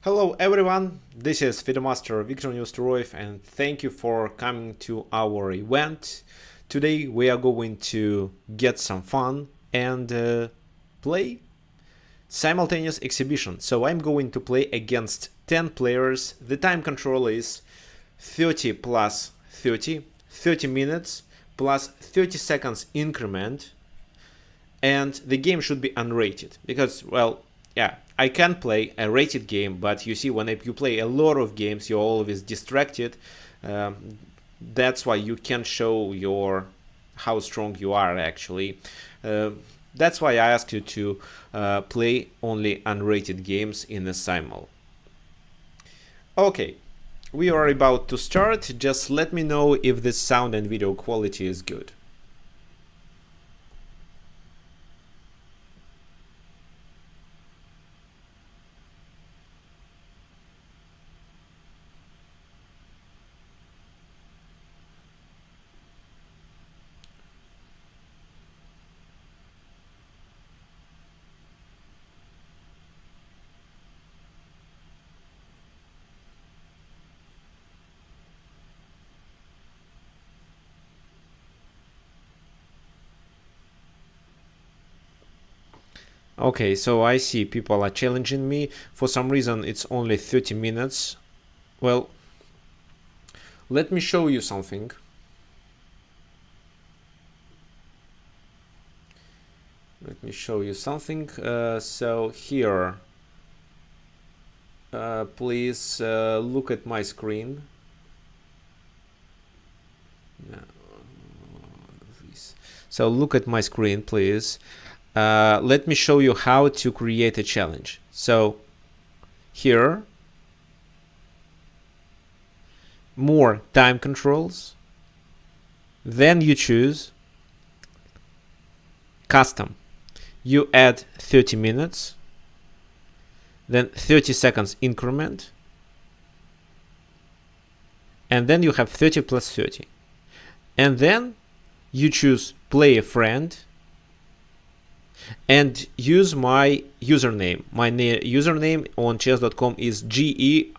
Hello everyone, this is Master Viktor Neustroev and thank you for coming to our event. Today we are going to get some fun and play Simultaneous exhibition. So I'm going to play against 10 players. The time control is 30 plus 30, 30 minutes plus 30 seconds increment, and the game should be unrated because, well, yeah, I can play a rated game, but you see, when you play a lot of games, you're always distracted. That's why you can't show how strong you are actually. That's why I ask you to play only unrated games in the simul. Okay, we are about to start. Just let me know if the sound and video quality is good. Okay, so I see people are challenging me. For some reason, it's only 30 minutes. Well, let me show you something. So here, please look at my screen. No, so look at my screen, please. Let me show you how to create a challenge. So here, more time controls. Then you choose custom. You add 30 minutes, then 30 seconds increment, and then you have 30 plus 30. And then you choose play a friend and use my username. My username on chess.com is GERTSOG.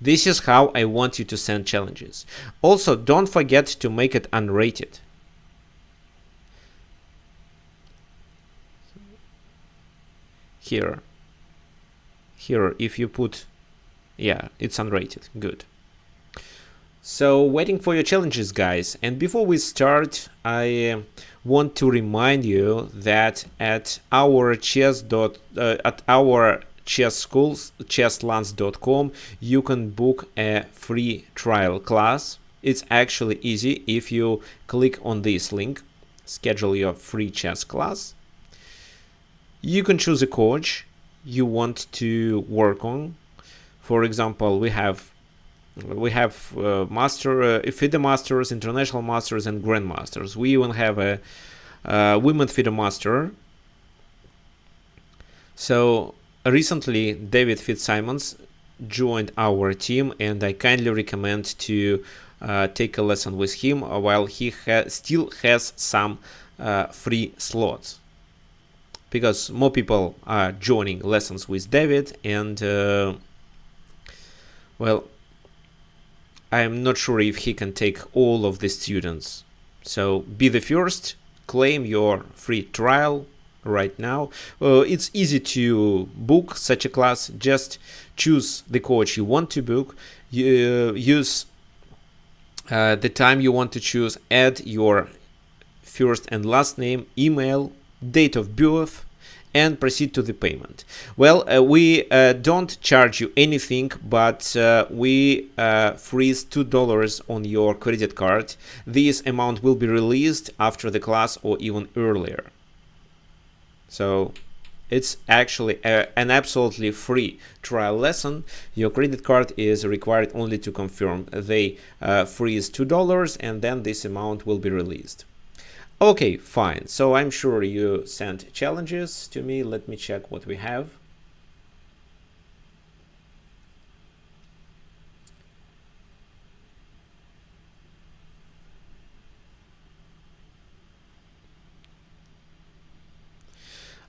This is how I want you to send challenges. Also, don't forget to make it unrated. Here, if you put, yeah, it's unrated. Good. So, waiting for your challenges, guys. And before we start, I want to remind you that at our chess schools, chesslance.com, you can book a free trial class. It's actually easy. If you click on this link, schedule your free chess class, you can choose a coach you want to work on. For example, we have FIDE masters, international masters, and grandmasters. We even have a women FIDE master. So recently, David Fitzsimons joined our team, and I kindly recommend to take a lesson with him while he still has some free slots, because more people are joining lessons with David, and well, I'm not sure if he can take all of the students. So be the first, claim your free trial right now. It's easy to book such a class. Just choose the coach you want to book. You use the time you want to choose, add your first and last name, email, date of birth, and proceed to the payment. Well, we don't charge you anything, but we freeze $2 on your credit card. This amount will be released after the class or even earlier. So it's actually an absolutely free trial lesson. Your credit card is required only to confirm. They freeze $2 and then this amount will be released. Okay, fine. So I'm sure you sent challenges to me. Let me check what we have.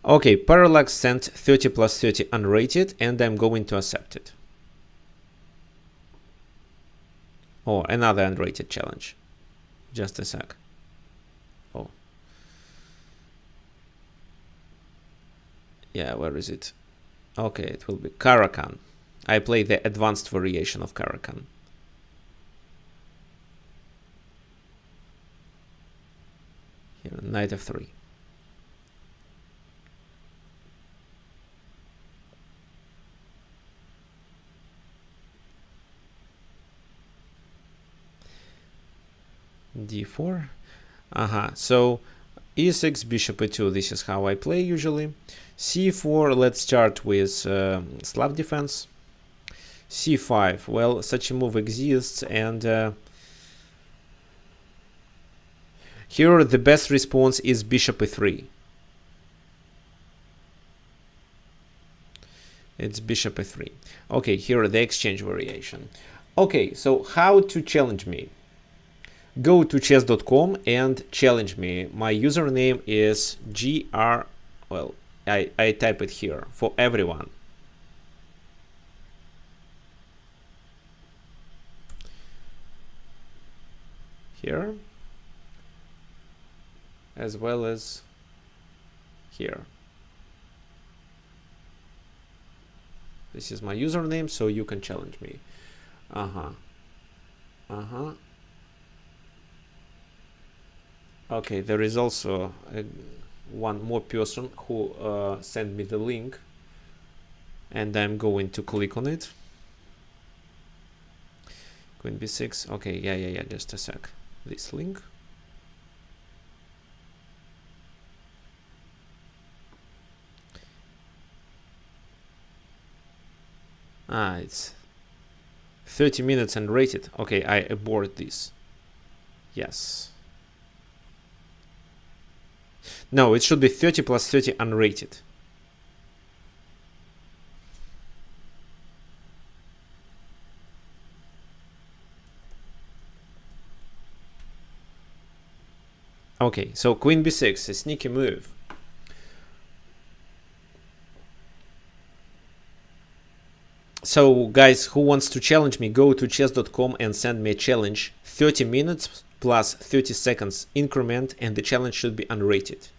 Okay, Parallax sent 30 plus 30 unrated, and I'm going to accept it. Oh, another unrated challenge. Just a sec. Oh. Yeah, where is it? Okay, it will be Caracan. I play the advanced variation of Caracan. Here, knight f3. d4. So e6, bishop e2. This is how I play usually. c4. Let's start with Slav defense. c5. Well, such a move exists, and here the best response is bishop e3. It's bishop e3. Okay, here the exchange variation. Okay, so how to challenge me? Go to chess.com and challenge me. My username is gr. Well, I type it here for everyone. Here, as well as here. This is my username, so you can challenge me. Okay, there is also one more person who sent me the link, and I'm going to click on it. Queen b6. Okay, yeah, just a sec. This link. It's 30 minutes and rated. Okay, I abort this. Yes. No, it should be 30 plus 30 unrated. Okay, so queen b6, a sneaky move. So guys, who wants to challenge me, go to chess.com and send me a challenge. 30 minutes plus 30 seconds increment, and the challenge should be unrated.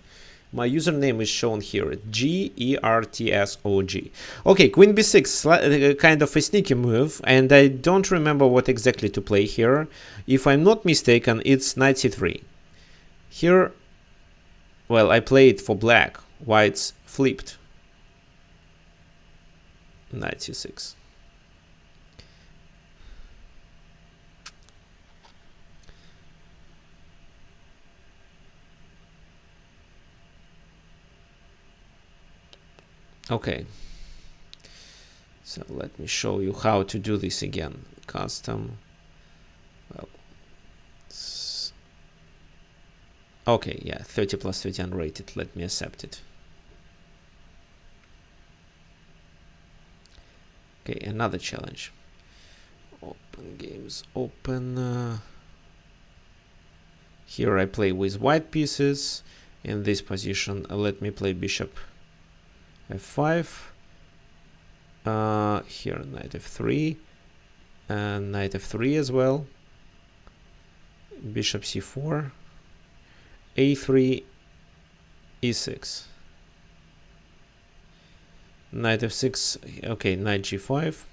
My username is shown here, GERTSOG. Okay, queen b6, kind of a sneaky move, and I don't remember what exactly to play here. If I'm not mistaken, it's knight c3. Here, well, I play it for black. White's flipped. Knight c6. Okay, so let me show you how to do this again. Custom. Well, okay, yeah, 30 plus 30 unrated. Let me accept it. Okay, another challenge. Open games, open. Here I play with white pieces. In this position, let me play bishop f5. Here knight f3, and knight f3 as well. Bishop c4, a3, e6. Knight f6, okay, knight g5.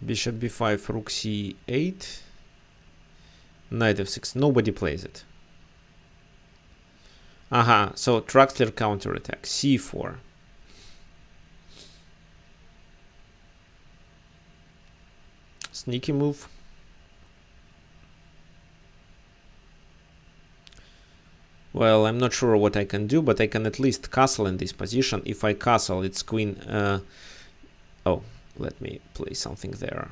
Bishop b5, rook c8. Knight f6, nobody plays it. So Traxler counterattack, c4. Sneaky move. Well, I'm not sure what I can do, but I can at least castle in this position. If I castle, it's queen. Oh, let me play something there.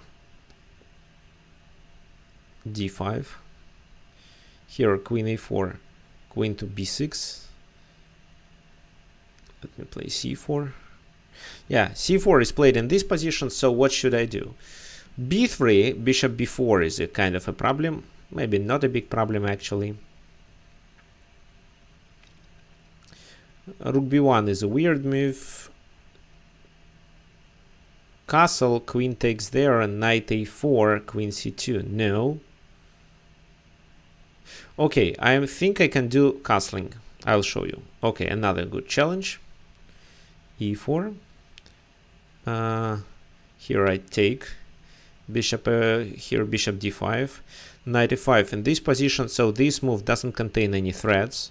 d5. Here, queen a4, queen to b6. Let me play c4. Yeah, c4 is played in this position, so what should I do? b3, bishop b4 is a kind of a problem. Maybe not a big problem, actually. Rook b1 is a weird move. Castle, queen takes there, and knight a4, queen c2. No. Okay, I think I can do castling. I'll show you. Okay, another good challenge. e4. Here I take bishop, here bishop d5, knight e5 in this position. So this move doesn't contain any threats.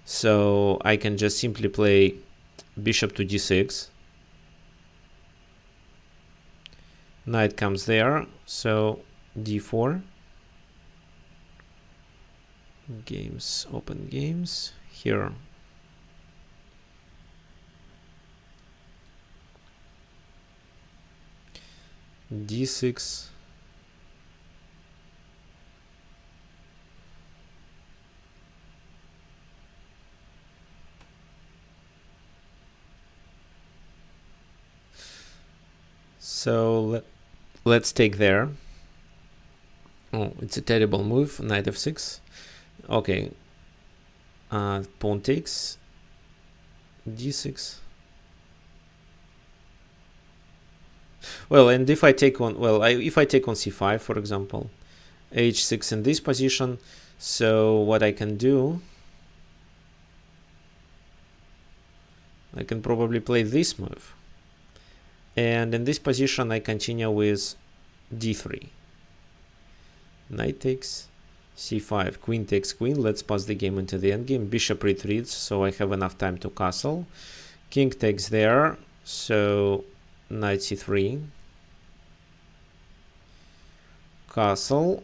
So I can just simply play bishop to d6. Knight comes there, so d4. Games, open games. Here. d6. So let's take there. Oh, it's a terrible move. Knight f6. Okay. Pawn takes. d6. Well, and if I take on, well, if I take on c5, for example, h6 in this position, so what I can do, I can probably play this move. And in this position, I continue with d3. Knight takes, c5, queen takes queen. Let's pass the game into the endgame. Bishop retreats, so I have enough time to castle. King takes there, so knight c3. Castle,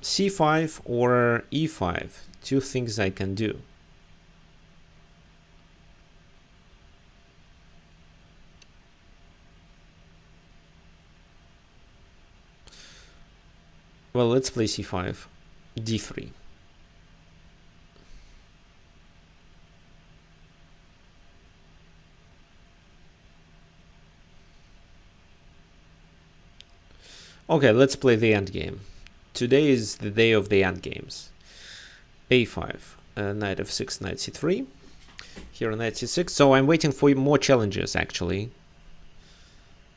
c5 or e5. Two things I can do. Well, let's play c5, d3. Okay, let's play the endgame. Today is the day of the endgames. a5, knight f6, knight c3. Here knight c6. So I'm waiting for more challenges, actually.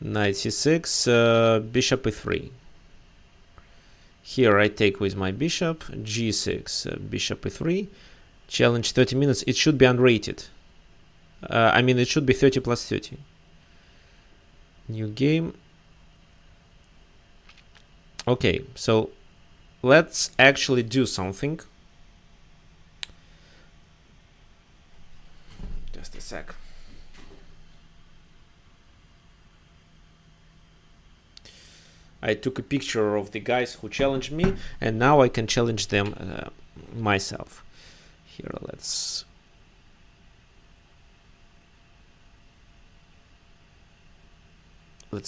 Knight c6, bishop e3. Here I take with my bishop, g6, bishop e3. Challenge 30 minutes. It should be unrated. I mean, it should be 30 plus 30. New game. Okay, so let's actually do something. Just a sec. I took a picture of the guys who challenged me, and now I can challenge them myself. Here, let's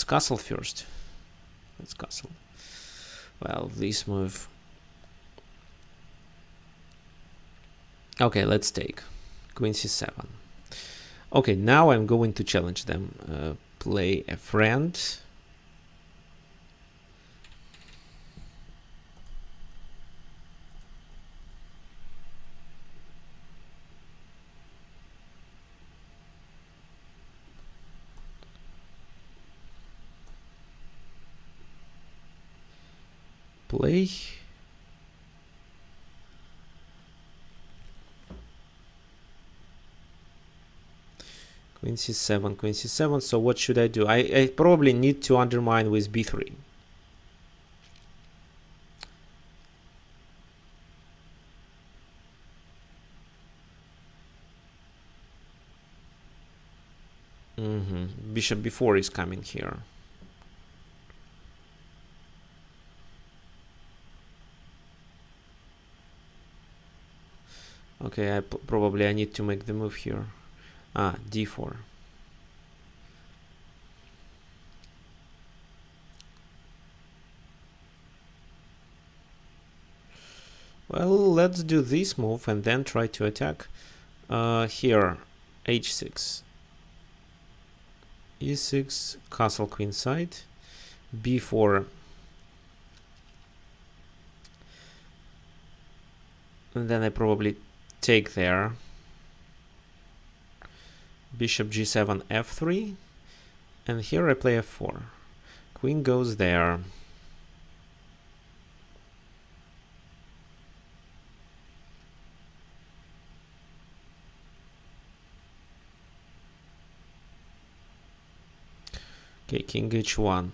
castle first. Let's castle. Well, this move. Okay, let's take queen c7. Okay, now I'm going to challenge them. Play a friend. Play. Queen c7, queen c7. So what should I do? I probably need to undermine with b3. Bishop b4 is coming here. Okay, probably I need to make the move here. D4. Well, let's do this move and then try to attack. Here, h6. e6, castle queen side. b4. And then I probably take there. Bishop g7 f3, and here I play f4. Queen goes there. Okay, king h1,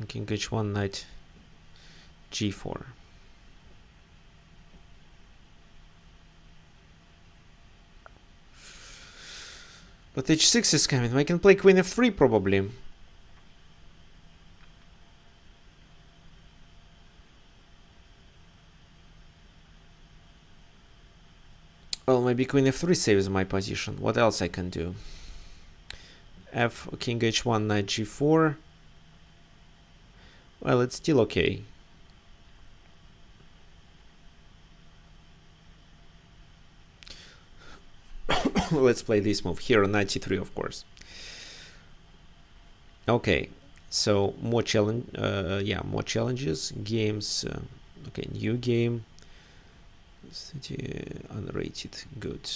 king h1, knight g4. But h6 is coming. I can play queen f3 probably. Well, maybe queen f3 saves my position. What else I can do? King h1, knight g4. Well, it's still okay. Let's play this move here on knight c3, of course. Okay, so more challenge. Yeah, more challenges. Games. Okay, new game. Unrated. Good.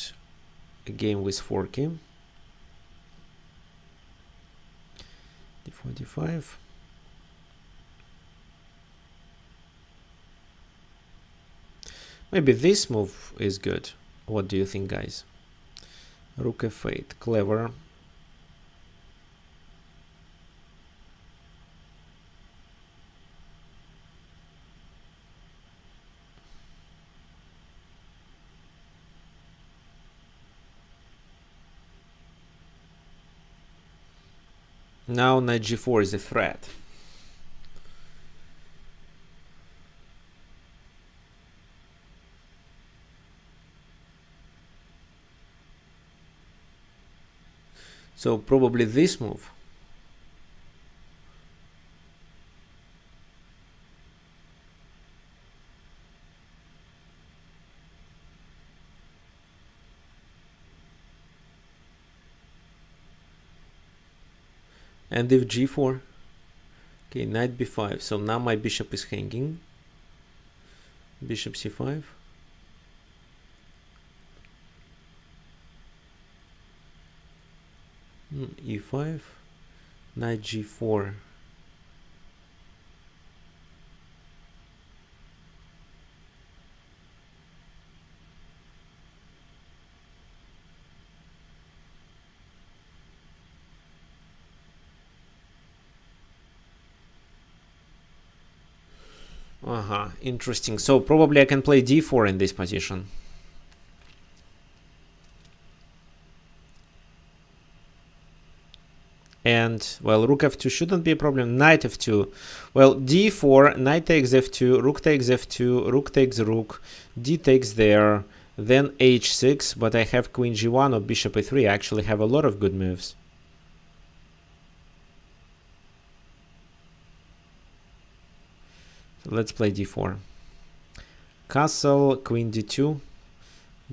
A game with forky. d4, d5. Maybe this move is good. What do you think, guys? Rook f8, clever. Now knight g4 is a threat. So probably this move. And if g4. Okay, knight b5. So now my bishop is hanging. Bishop c5. e5. Knight g4. Interesting. So probably I can play d4 in this position. And, well, rook f2 shouldn't be a problem. Knight f2. Well, d4, knight takes f2, rook takes f2, rook takes rook, d takes there, then h6, but I have queen g1 or bishop a3. I actually have a lot of good moves. So let's play d4. Castle, queen d2,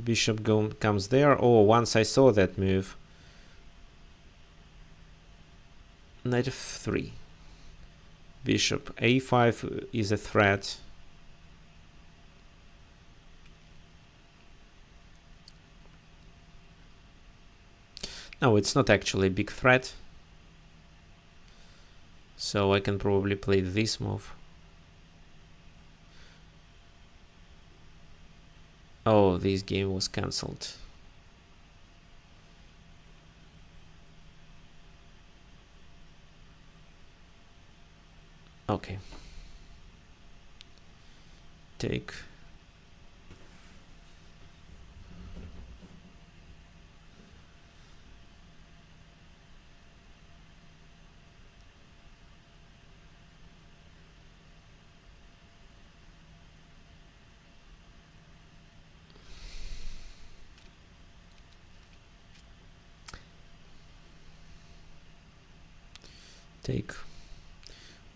bishop comes there. Oh, once I saw that move. Knight f3. Bishop a5 is a threat. No, it's not actually a big threat. So I can probably play this move. Oh, this game was cancelled. Okay. Take. Take.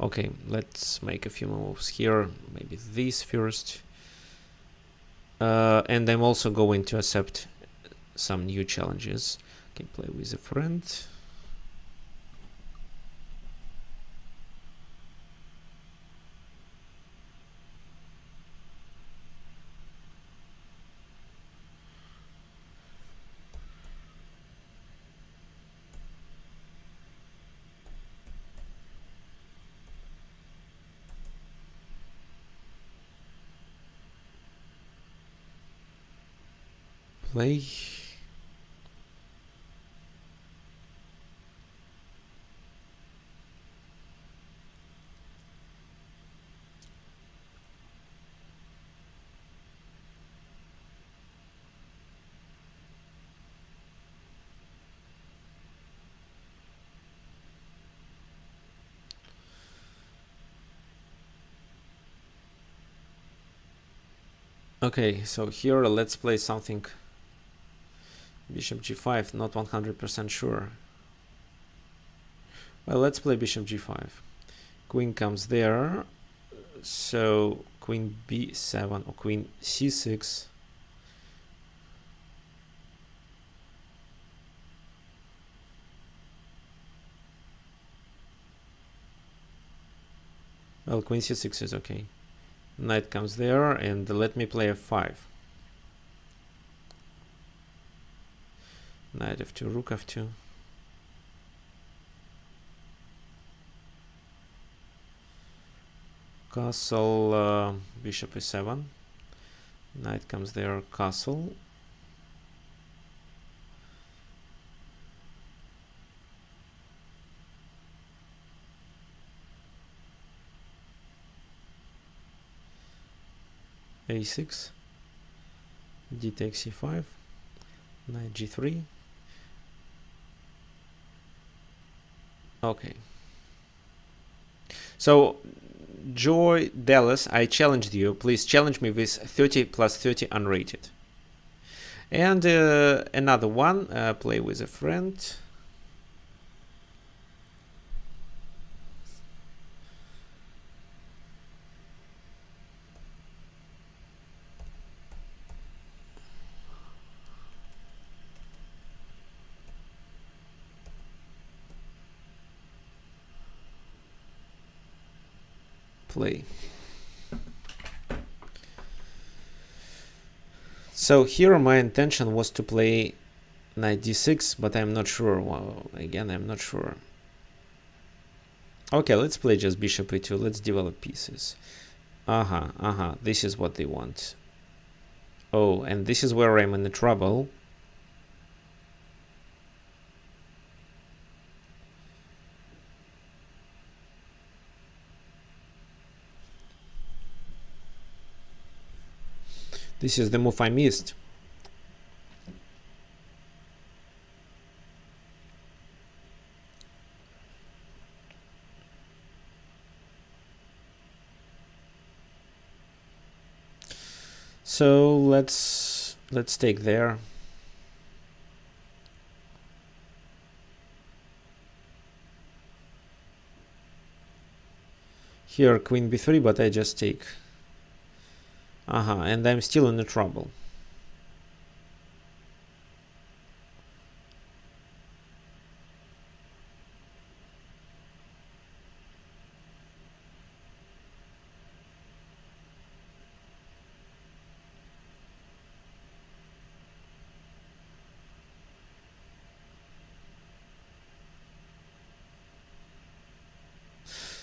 Okay, let's make a few moves here. Maybe this first. And I'm also going to accept some new challenges. Okay, play with a friend. play. Okay, so here let's play something. Bishop g5, not 100% sure. Well, let's play bishop g5. Queen comes there, so queen b7 or queen c6. Well, queen c6 is okay. Knight comes there, and let me play f5. Knight f2, rook f2. Castle, bishop e7. Knight comes there, castle. a6. D takes e5. Knight g3. Okay. So, Joy Dallas, I challenged you. Please challenge me with 30 plus 30 unrated. And another one, play with a friend. Play. So here my intention was to play knight d6, but I'm not sure. Well, again, I'm not sure. Okay, let's play just bishop e2. Let's develop pieces. This is what they want. Oh, and this is where I'm in the trouble. This is the move I missed. So let's take there. Here queen b3, but I just take. And I'm still in the trouble.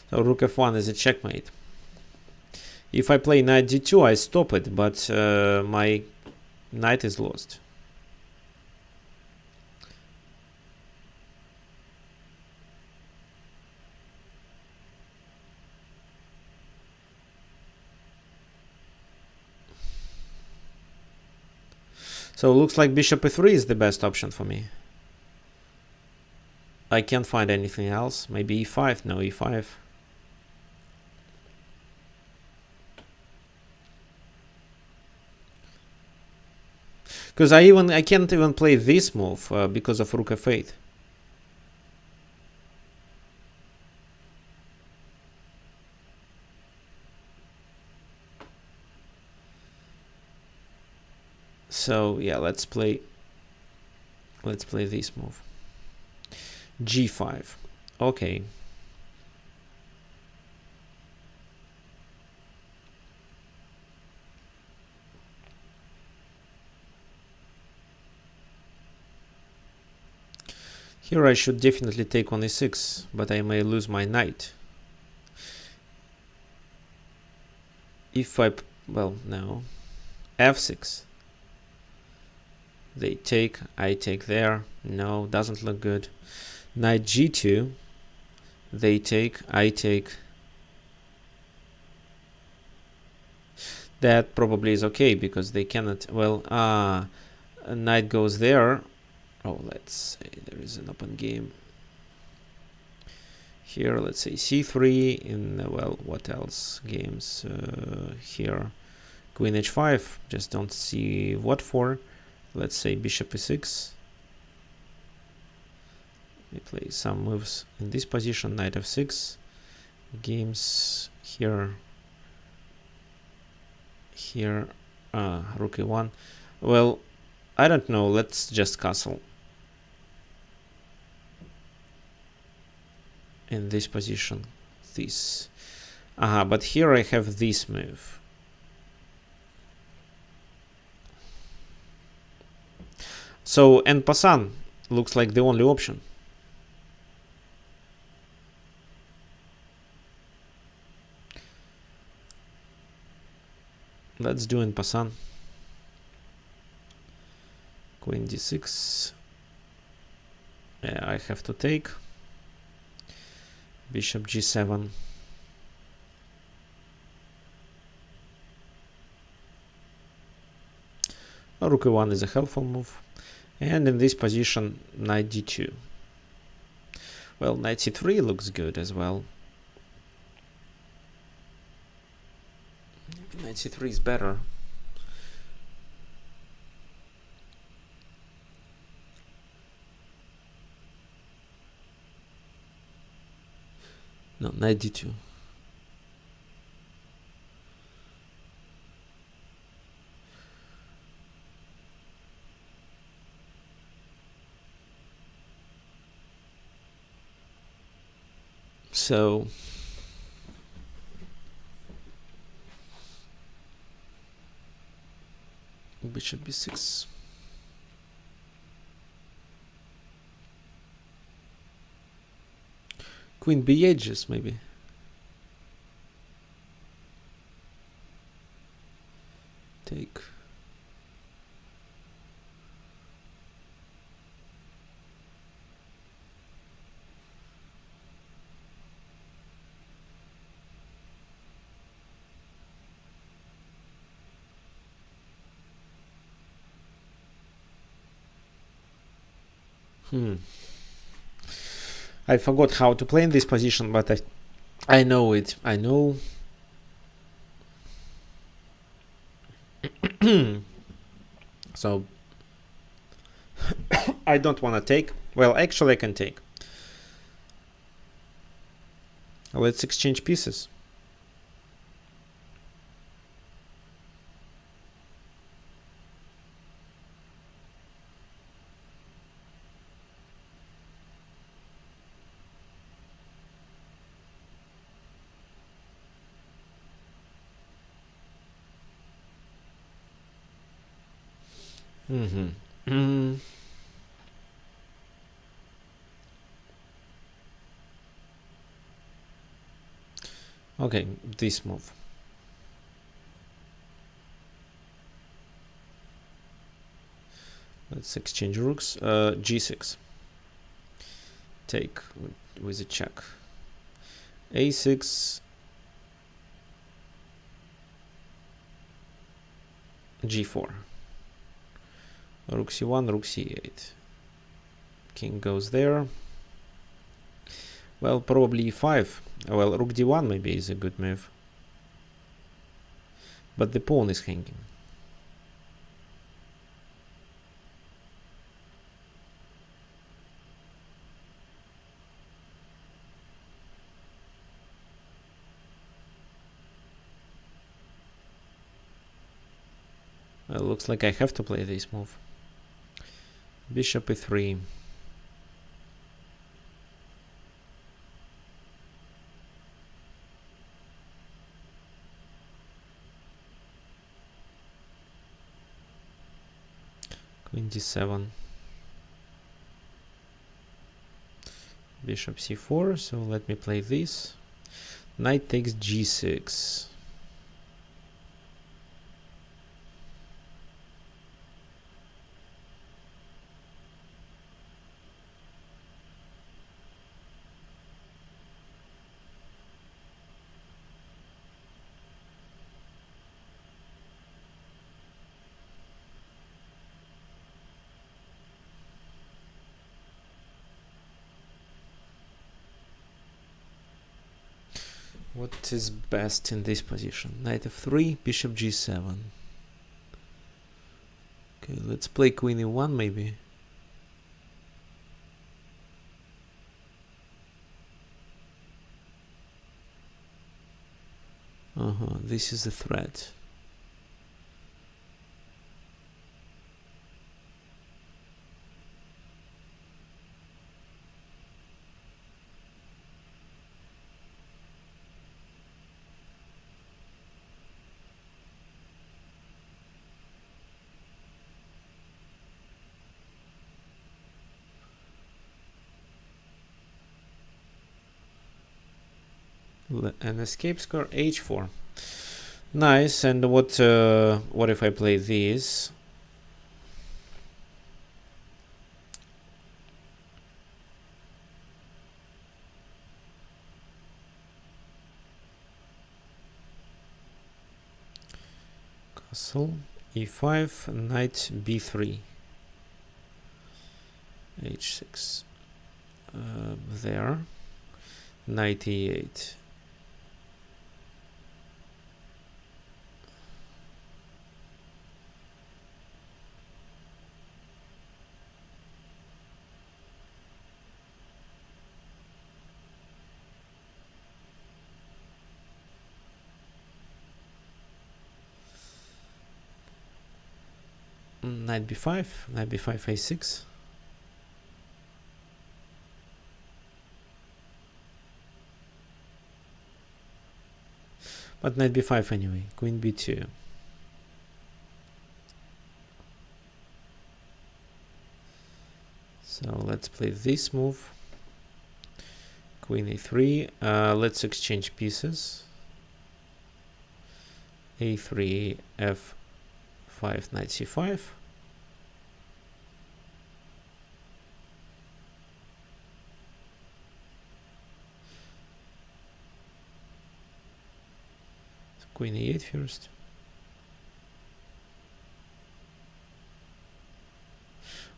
So rook f1 is a checkmate. If I play knight d2, I stop it, but my knight is lost. So it looks like bishop e3 is the best option for me. I can't find anything else. Maybe e5. No, e5. Because I can't even play this move because of rook f8. So yeah, let's play this move. g5. Okay. Here I should definitely take on e6, but I may lose my knight. If I, well, no, f6. They take, I take there. No, doesn't look good. Knight g2. They take, I take. That probably is okay because they cannot. Well, knight goes there. Oh, let's say there is an open game. Here, let's say c3 in, well, what else games here? Queen h5, just don't see what for. Let's say bishop e6. We play some moves in this position, knight f6. Games here. Here, rook e1. Well, I don't know, let's just castle. In this position, this. But here I have this move. So en passant looks like the only option. Let's do en passant. Queen d6. Yeah, I have to take. Bishop g7. Rook e1 is a helpful move. And in this position, knight d2. Well, knight c3 looks good as well. Knight c3 is better. No, knight d2. So bishop b6. Queen b8 just maybe. Take. I forgot how to play in this position, but I know it. I know. So I don't want to take. Well, actually I can take. Let's exchange pieces. Okay, this move. Let's exchange rooks. G6. Take with a check. A6. G4. Rook c1, rook c8. King goes there. Well, probably e5. Well, rook d1 maybe is a good move. But the pawn is hanging. Well, looks like I have to play this move. Bishop e3. Queen d7. Bishop c4. So let me play this. Knight takes g6. What is best in this position? Knight f3, bishop g7. Okay, let's play queen e1 maybe. This is a threat. An escape square h4. Nice. And what if I play this? Castle e5, knight b3, h6. There, knight e8. Knight b5, knight b5, a6. But knight b5 anyway, queen b2. So let's play this move. Queen a3. Let's exchange pieces. a3, f5, knight c5. Queen e8 first.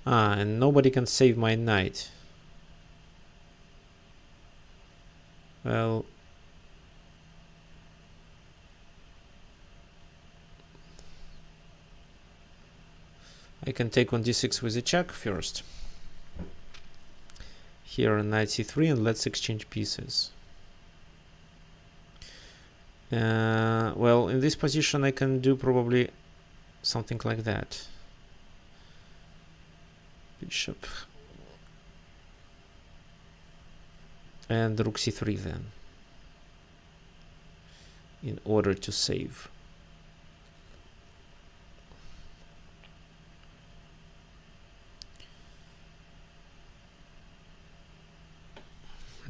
And nobody can save my knight. Well, I can take on d6 with a check first. Here knight c3, and let's exchange pieces. Well, in this position I can do probably something like that. Bishop. And rook c3 then, in order to save.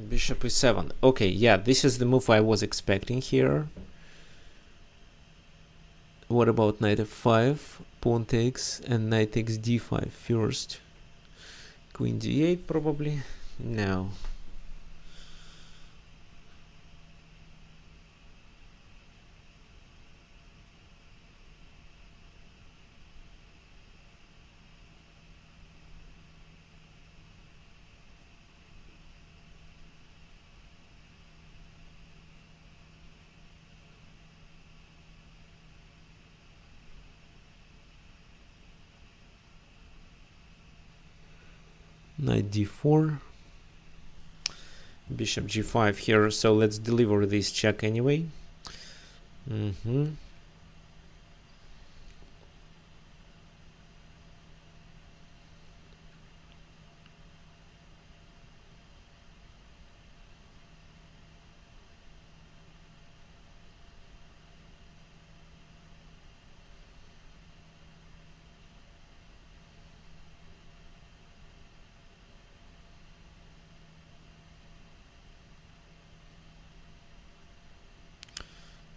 Bishop e7. Okay, yeah, this is the move I was expecting here. What about knight f5, pawn takes, and knight takes d5 first? Queen d8 probably? No. Knight d4, bishop g5 here, so let's deliver this check anyway.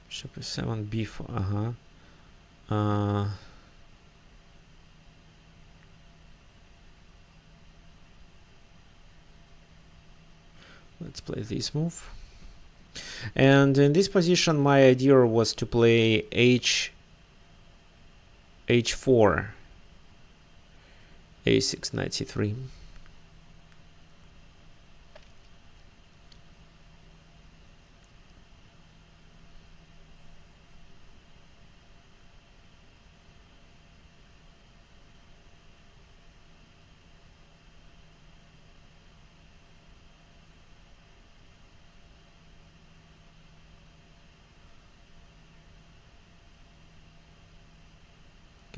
Bishop e7, b4, let's play this move. And in this position, my idea was to play h4, a6, knight c3.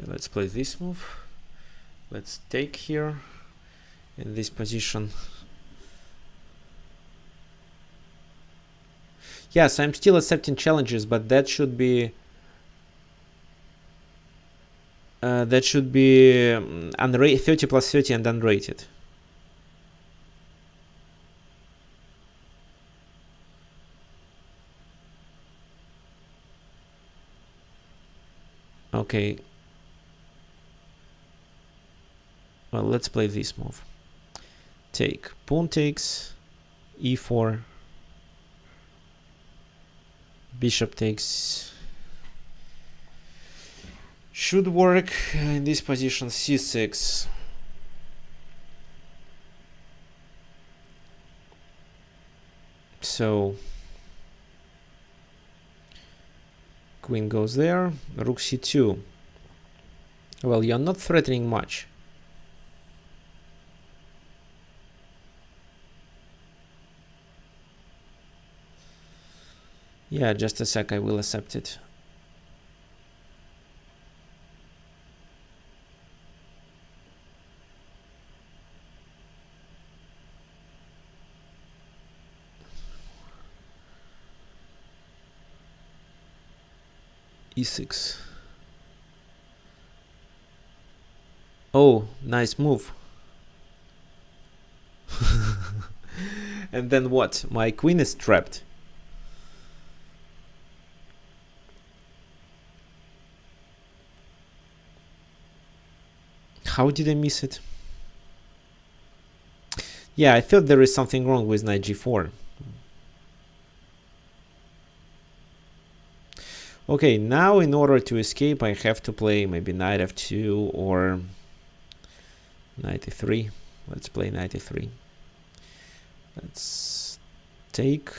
let's play this move. Let's take here in this position. Yes, I'm still accepting challenges, but that should be 30 plus 30 and unrated. Okay. Well, let's play this move. Take. Pawn takes. E4. Bishop takes. Should work in this position. C6. So queen goes there. Rook c2. Well, you're not threatening much. Yeah, just a sec, I will accept it. E6. Oh, nice move. And then what? My queen is trapped. How did I miss it? Yeah, I thought there is something wrong with knight g4. Okay, now in order to escape, I have to play maybe knight f2 or knight e3. Let's play knight e3. Let's take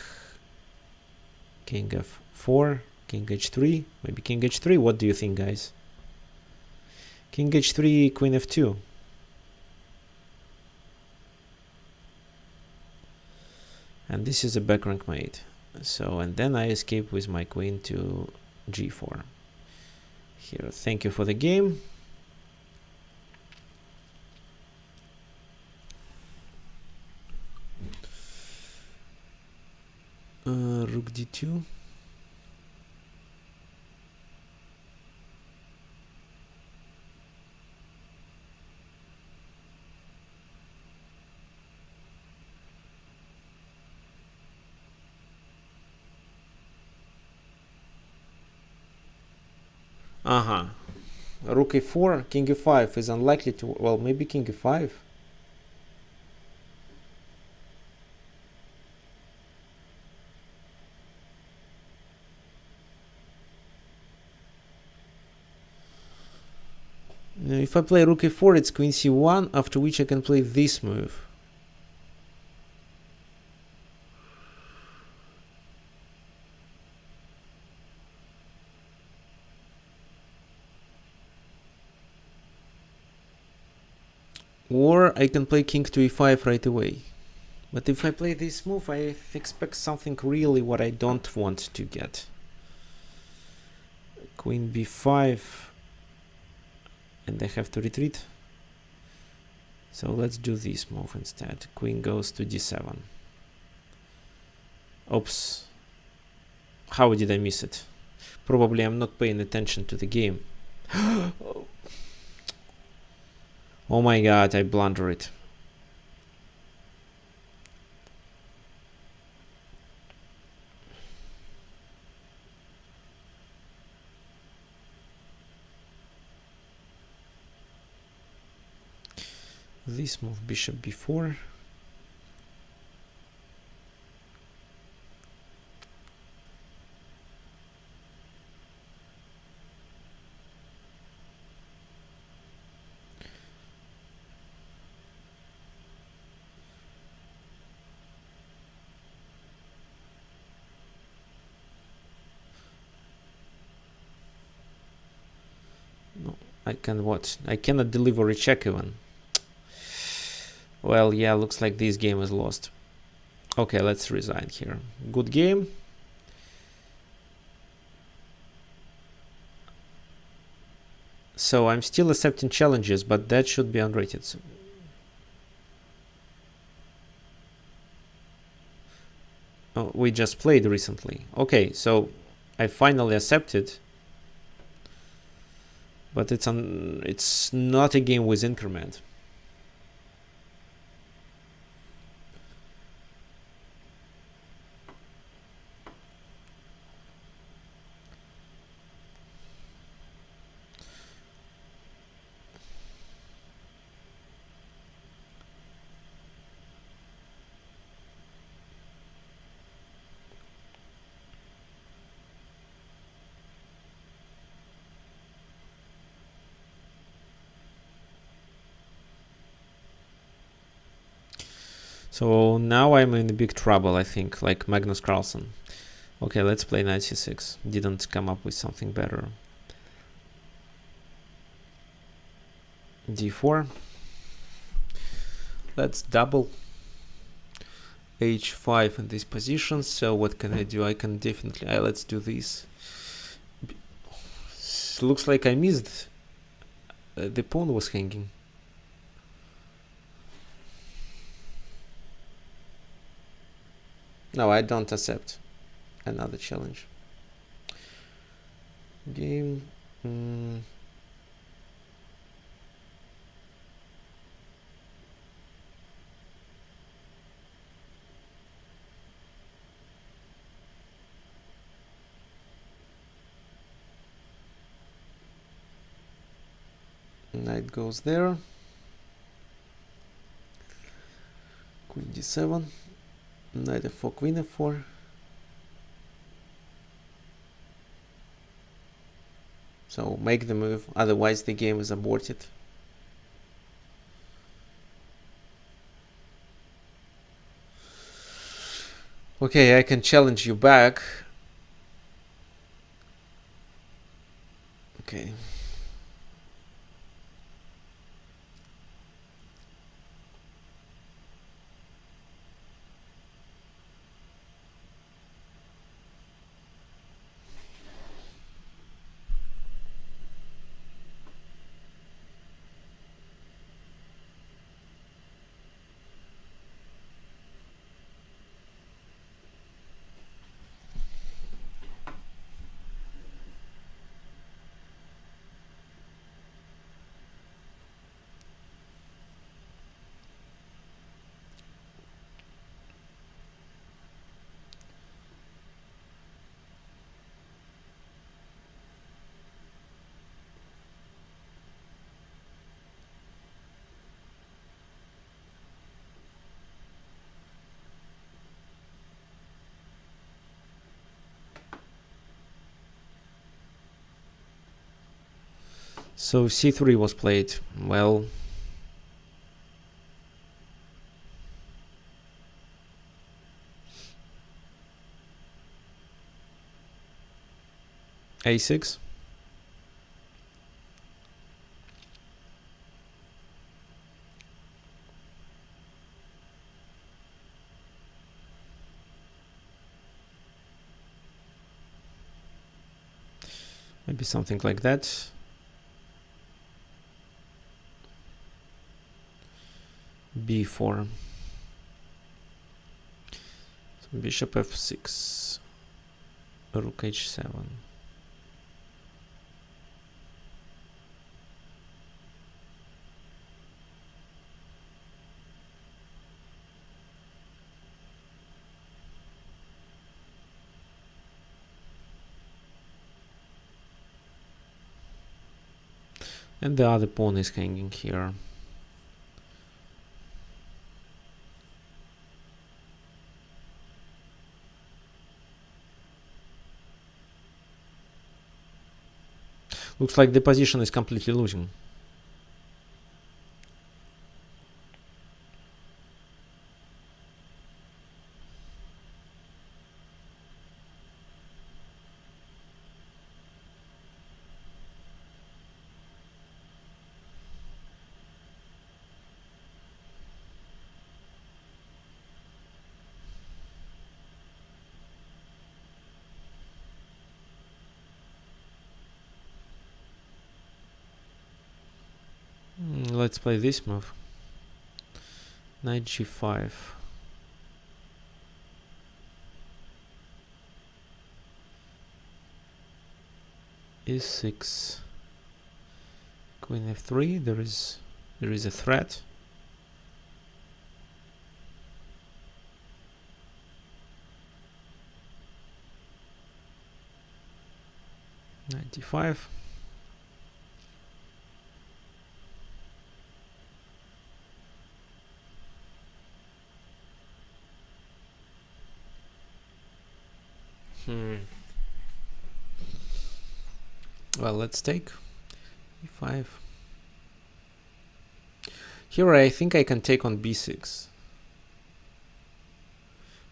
king f4, king h3, maybe king h3. What do you think, guys? King h3, queen f2. And this is a back rank mate. So, and then I escape with my queen to g4. Here, thank you for the game. Rook d2. Rook e4, king e5 is unlikely to, well, maybe king e5. If I play rook e4, it's queen c1, after which I can play this move. Or I can play king to e5 right away. But if I play this move, I expect something really what I don't want to get. Queen b5. And I have to retreat. So let's do this move instead. Queen goes to d7. Oops. How did I miss it? Probably I'm not paying attention to the game. Oh my god, I blunder it. This move, bishop b4. No, I can what? I cannot deliver a check even. Well, yeah, looks like this game is lost. Okay, let's resign here. Good game. So I'm still accepting challenges, but that should be unrated. So oh, we just played recently. Okay, so I finally accepted, but it's not a game with increment. So now I'm in big trouble, I think, like Magnus Carlsen. Okay, let's play knight c6. Didn't come up with something better. d4. Let's double h5 in this position. So what can I do? I can definitely... let's do this. Looks like I missed. The pawn was hanging. No, I don't accept another challenge. Game. Knight goes there. Queen d7. Knight f4, queen f4. So make the move, otherwise the game is aborted. Okay, I can challenge you back. Okay. So c3 was played. Well, a6. Maybe something like that. b4. So bishop f6. Rook h7. And the other pawn is hanging here. Looks like the position is completely losing. let's play this move. Knight g5. e6. Queen f3. There is a threat. Knight d5. Well, let's take e5. Here I think I can take on b6.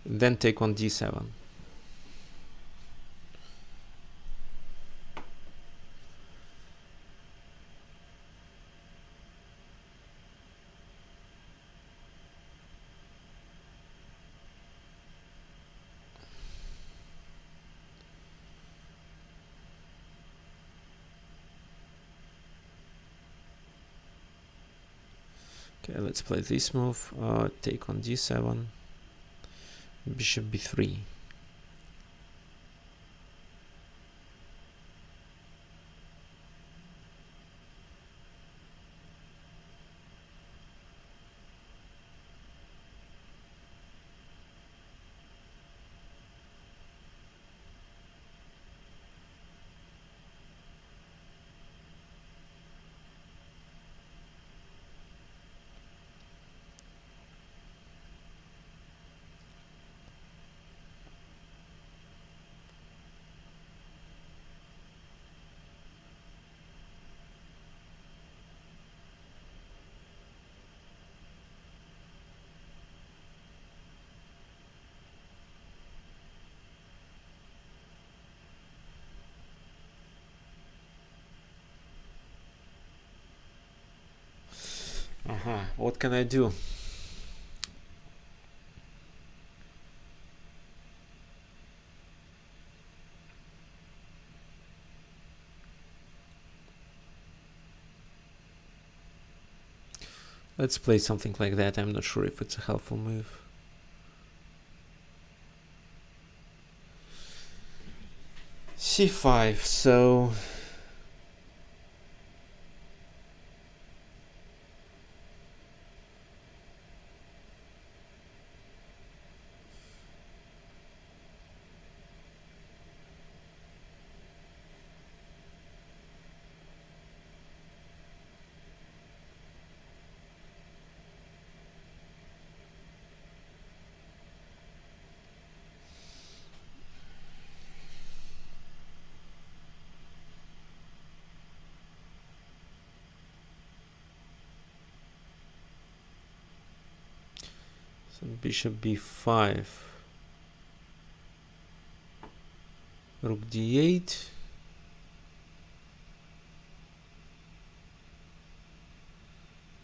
Then take on d7. Okay, let's play this move. Take on d7. Bishop b3. What can I do? Let's play something like that. I'm not sure if it's a helpful move. c5. So bishop b5, rook d8,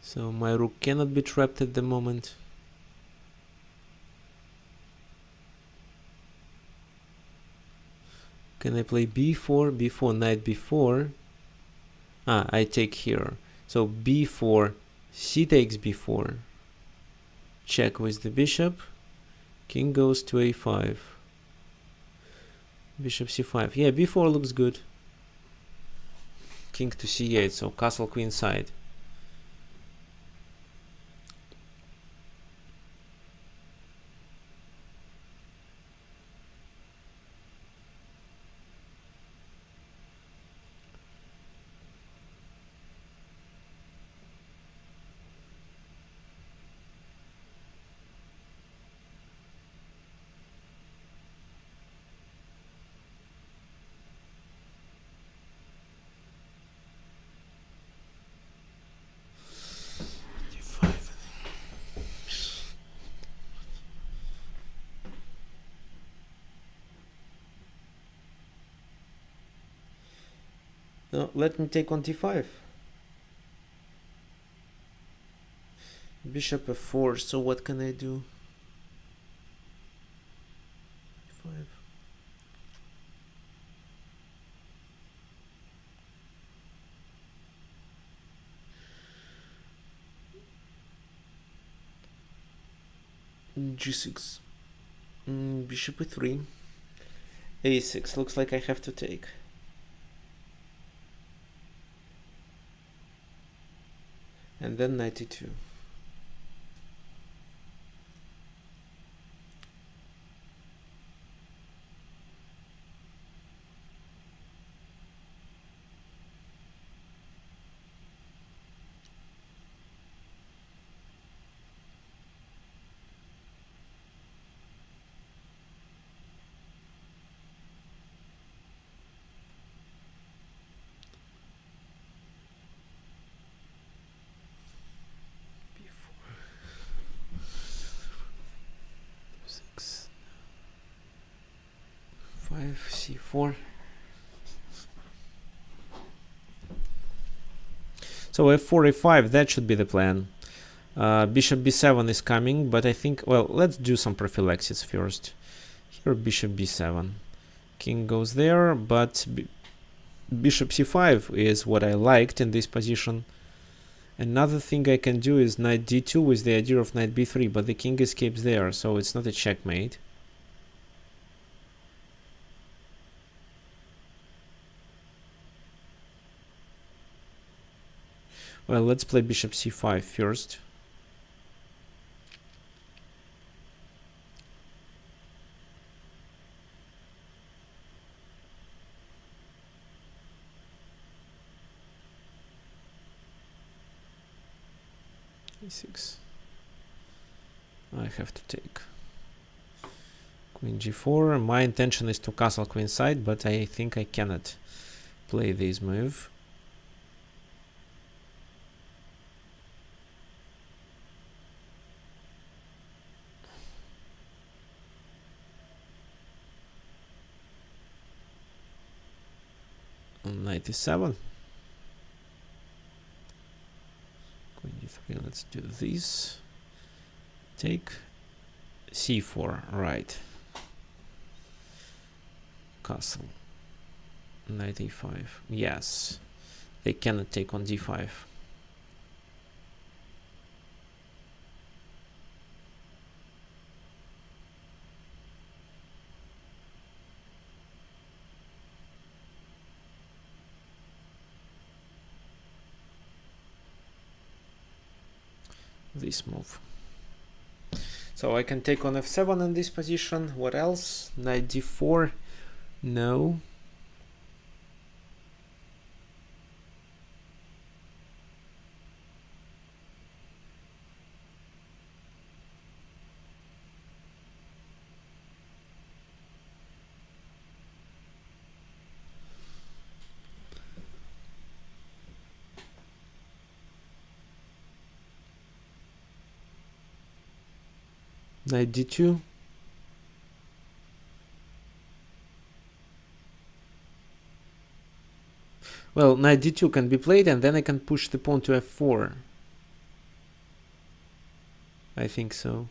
so my rook cannot be trapped at the moment. Can I play b4, b4, knight b4? I take here, so b4, c takes b4, check with the bishop, king goes to a5, bishop c5. Yeah, b4 looks good. King to c8, so castle queen side. No, let me take on d5. Bishop f4, so what can I do? 5. G6. Bishop e3. A6. Looks like I have to take. And then knight e2. C4. So f4, a5, that should be the plan. Bishop b7 is coming, but I think, well, let's do some prophylaxis first. Here, bishop b7. King goes there, but bishop c5 is what I liked in this position. Another thing I can do is knight d2 with the idea of knight b3, but the king escapes there, so it's not a checkmate. Well, let's play bishop c5 first. e6. I have to take. Queen g4. My intention is to castle queenside, but I think I cannot play this move. Knight e7. Queen d3. Let's do this. Take. c4. Right. Castle. Knight e5. Yes. They cannot take on d5. This move. So I can take on f7 in this position. What else? Knight d4. No. Knight d2. Well, knight d2 can be played, and then I can push the pawn to f4. I think so.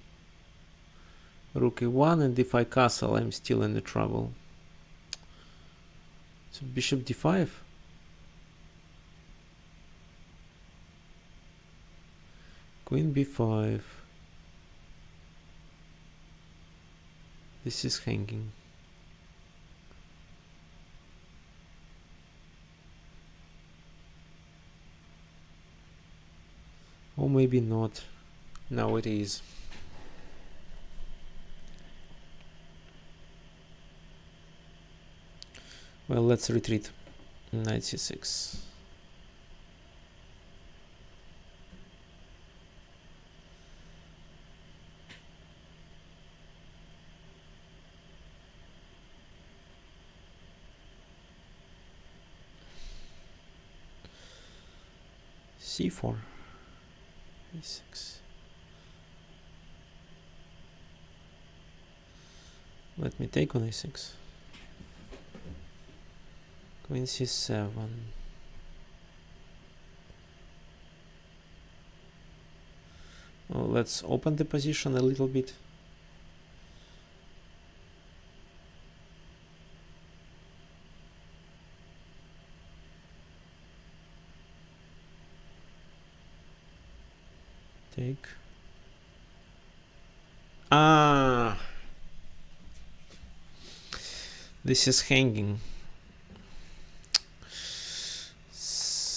Rook e1, and if I castle, I'm still in the trouble. So bishop d5. Queen b5. This is hanging. Or maybe not. No, it is. Well, let's retreat. Knight c6. c4. a6. Let me take on a6. Queen c7. Well, let's open the position a little bit. Take. Ah, this is hanging.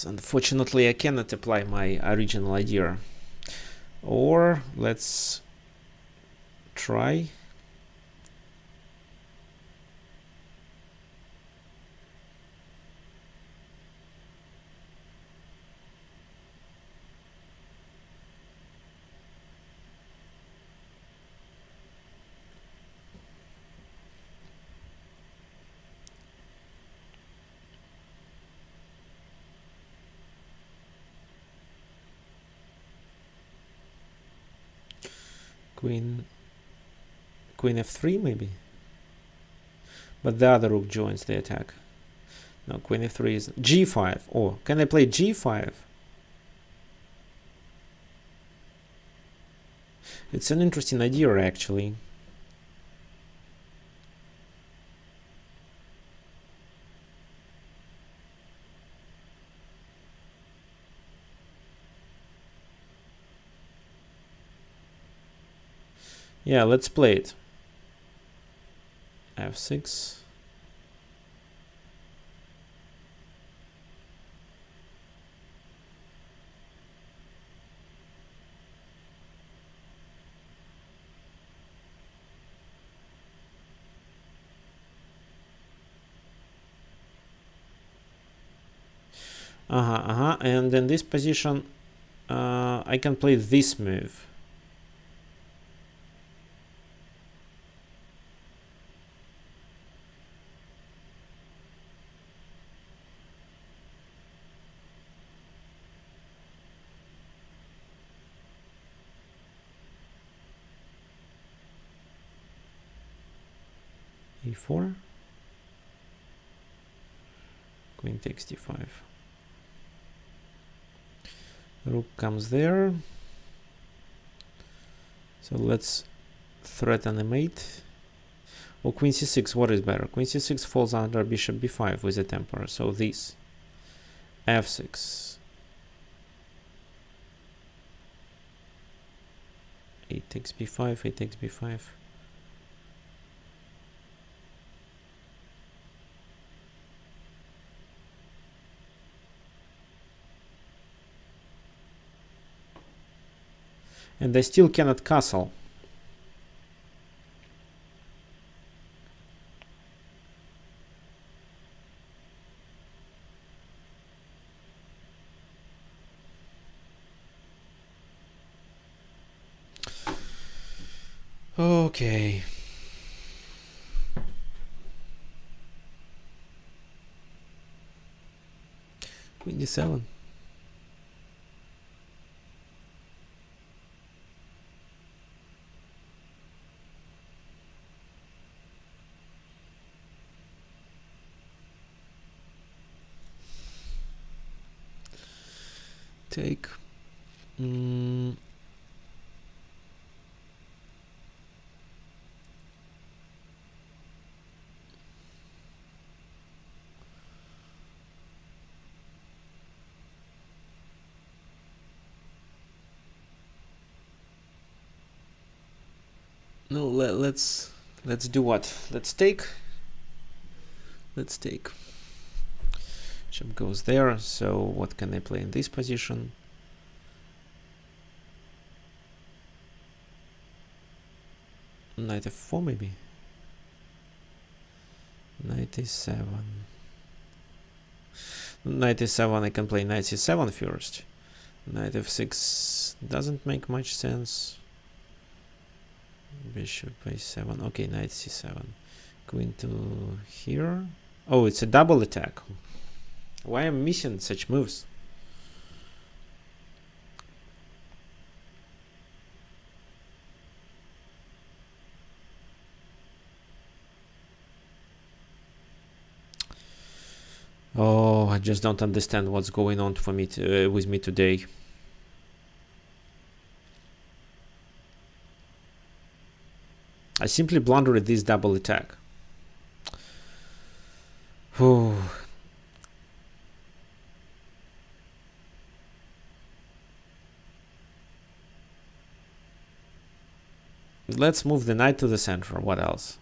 Unfortunately, I cannot apply my original idea. Or let's try. Queen f3 maybe, but the other rook joins the attack. No, queen f3 is g5. Oh, can I play g5? It's an interesting idea, actually. Yeah, let's play it. f6. And in this position, I can play this move. e4. Queen takes d5. Rook comes there. So let's threaten a mate. Or queen c6, what is better? Queen c6 falls under bishop b5 with a temper. So this. f6. A takes b5, a takes b5. And I still cannot castle. Okay. Queen d7. Take. No, let's do what? Let's take. Let's take. Bishop goes there. So what can I play in this position? Knight f4 maybe. Knight e7. Knight e7, I can play knight c7 first. Knight f6 doesn't make much sense. Bishop a7. Okay, knight c7. Queen to here. Oh, it's a double attack. Why am I missing such moves? Oh, I just don't understand what's going on for me with me today. I simply blundered this double attack. Oh. Let's move the knight to the center. What else?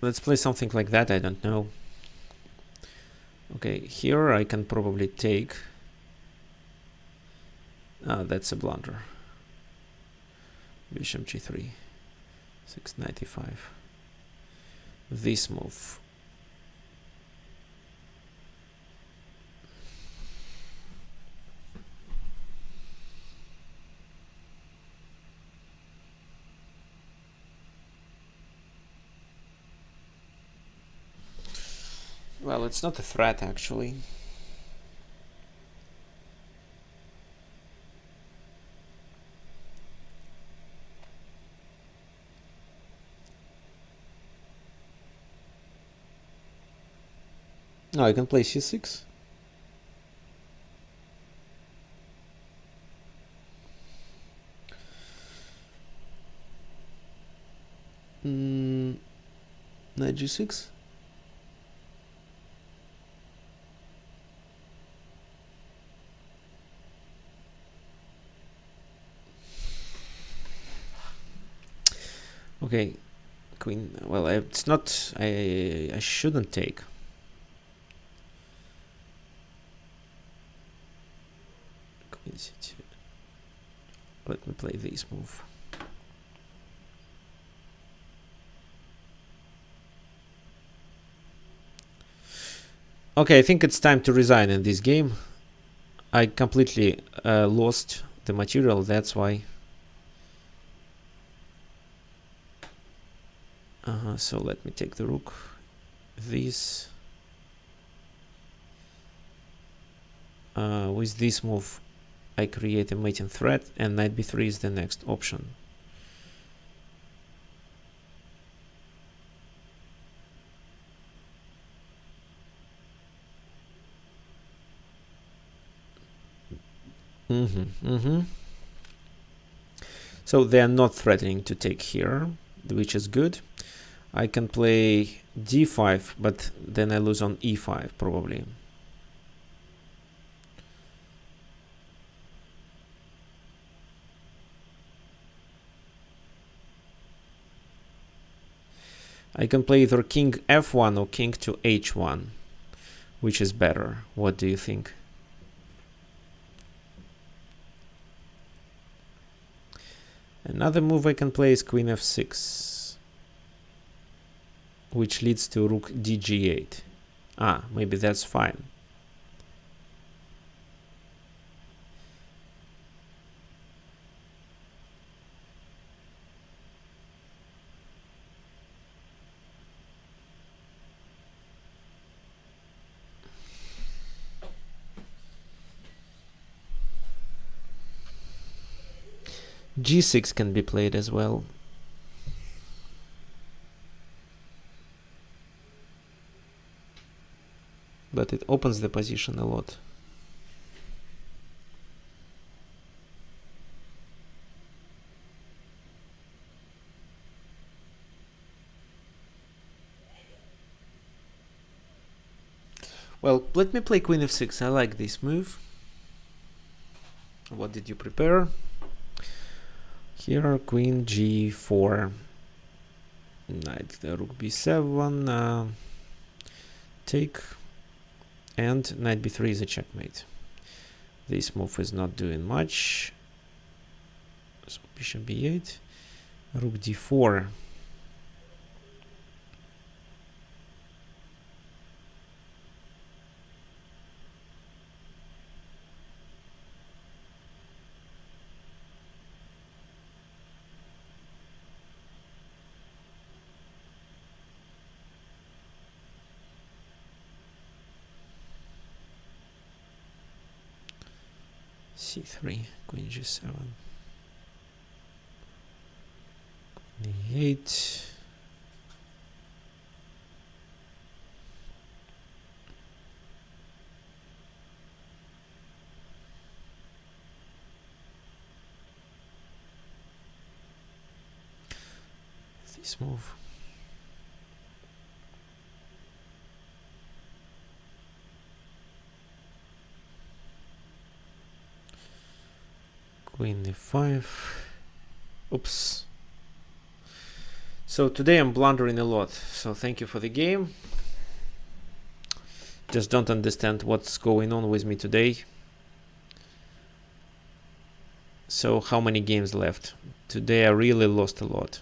Let's play something like that. I don't know. Okay, here I can probably take. That's a blunder. Bishop g3, 695. This move. Well, it's not a threat actually. No, I can play c6. Knight g6. Okay, queen. Well, it's not. I shouldn't take. Queen c2. Let me play this move. Okay, I think it's time to resign in this game. I completely lost the material. That's why. So let me take the rook. This. With this move, I create a mating threat, and knight b3 is the next option. So they are not threatening to take here, which is good. I can play d5, but then I lose on e5 probably. I can play either king f1 or king to h1, which is better. What do you think? Another move I can play is queen f6, which leads to rook dg8. Maybe that's fine. g6 can be played as well. But it opens the position a lot. Well, let me play queen f6. I like this move. What did you prepare? Here, queen g4, knight, rook b7, take, and knight b3 is a checkmate. This move is not doing much. So bishop b8, rook d4. c3, queen g7. 8. This move. Queen e5. Oops. So today I'm blundering a lot. So thank you for the game. Just don't understand what's going on with me today. So how many games left? Today I really lost a lot.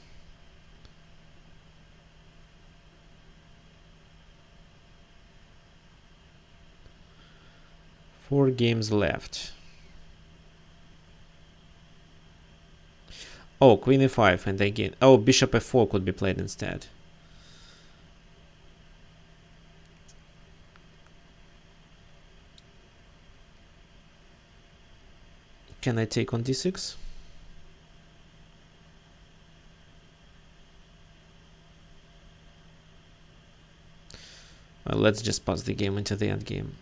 Four games left. Oh, queen e5 and again. Oh, bishop f4 could be played instead. Can I take on d6? Well, let's just pass the game into the end game.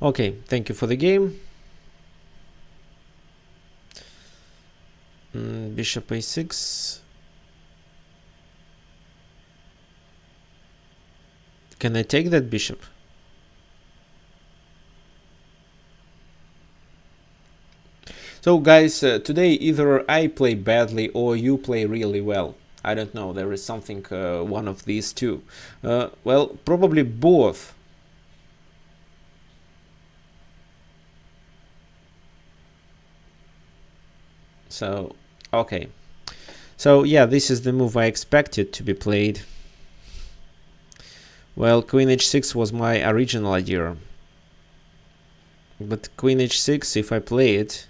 Okay, thank you for the game. Bishop a6. Can I take that bishop? So guys, today either I play badly or you play really well. I don't know, there is something, one of these two. Well, probably both. So, okay. So yeah, this is the move I expected to be played. Well, queen h6 was my original idea. But queen h6, if I play it,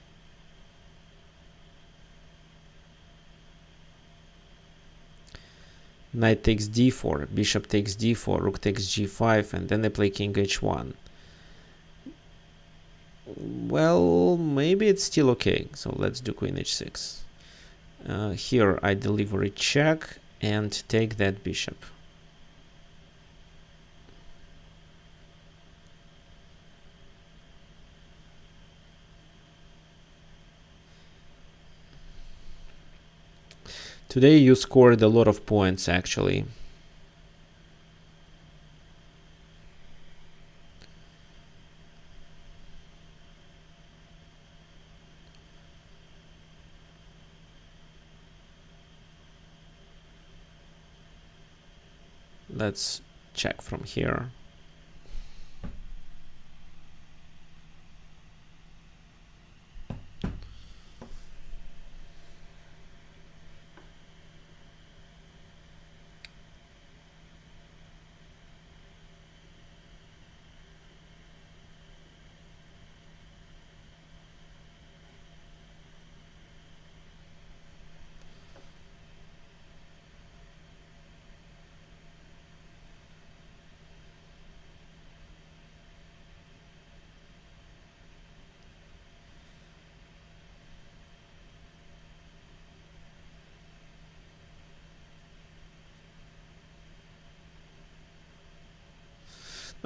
knight takes d4, bishop takes d4, rook takes g5, and then I play king h1. Well, maybe it's still okay. So let's do queen h6. Here I deliver a check and take that bishop. Today you scored a lot of points actually. Let's check from here.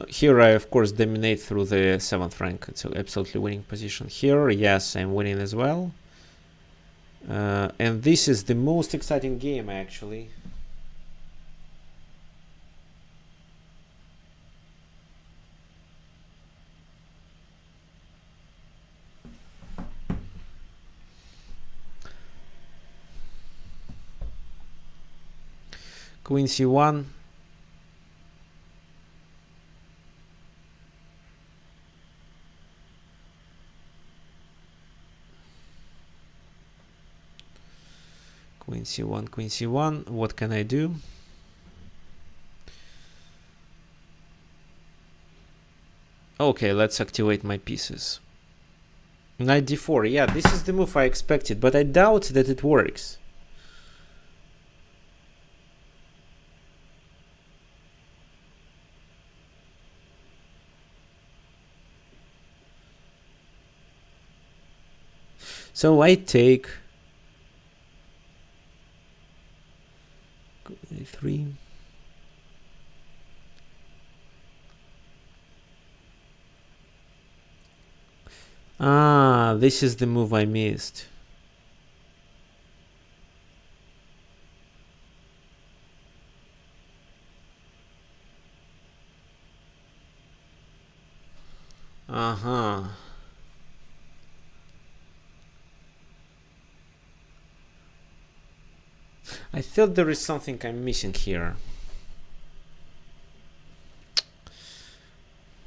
Here I of course dominate through the 7th rank. It's an absolutely winning position. Here, yes, I'm winning as well. And this is the most exciting game actually. Queen c1. Queen c1, queen c1. What can I do? Okay, let's activate my pieces. Knight d4. Yeah, this is the move I expected, but I doubt that it works. So I take a3. Ah, this is the move I missed. Uh-huh. I thought there is something I'm missing here.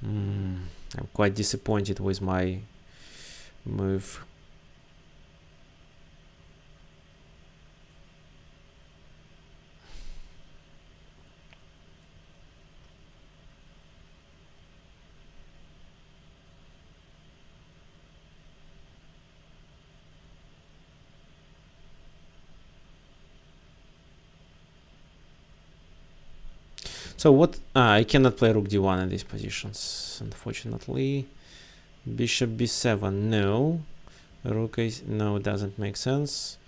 I'm quite disappointed with my move. So what? I cannot play rook d1 in these positions, unfortunately. Bishop b7, no. Rook a, no, doesn't make sense.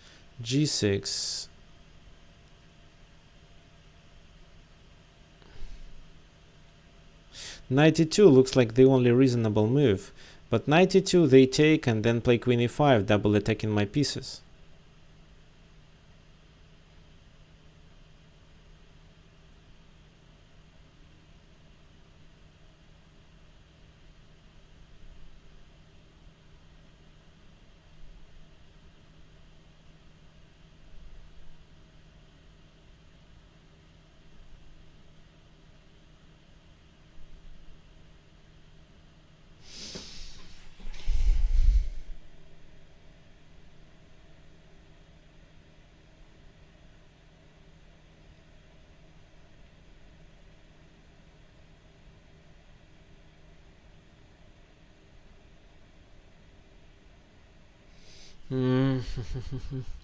g6. Knight e2 looks like the only reasonable move, but knight e2 they take and then play queen e5, double attacking my pieces.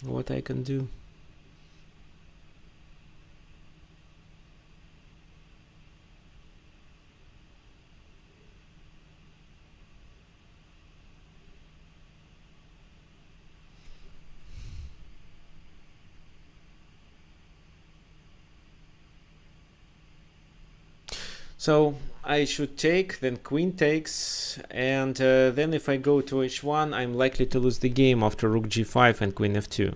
What I can do? So I should take, then queen takes, and then if I go to h1, I'm likely to lose the game after rook g5 and queen f2.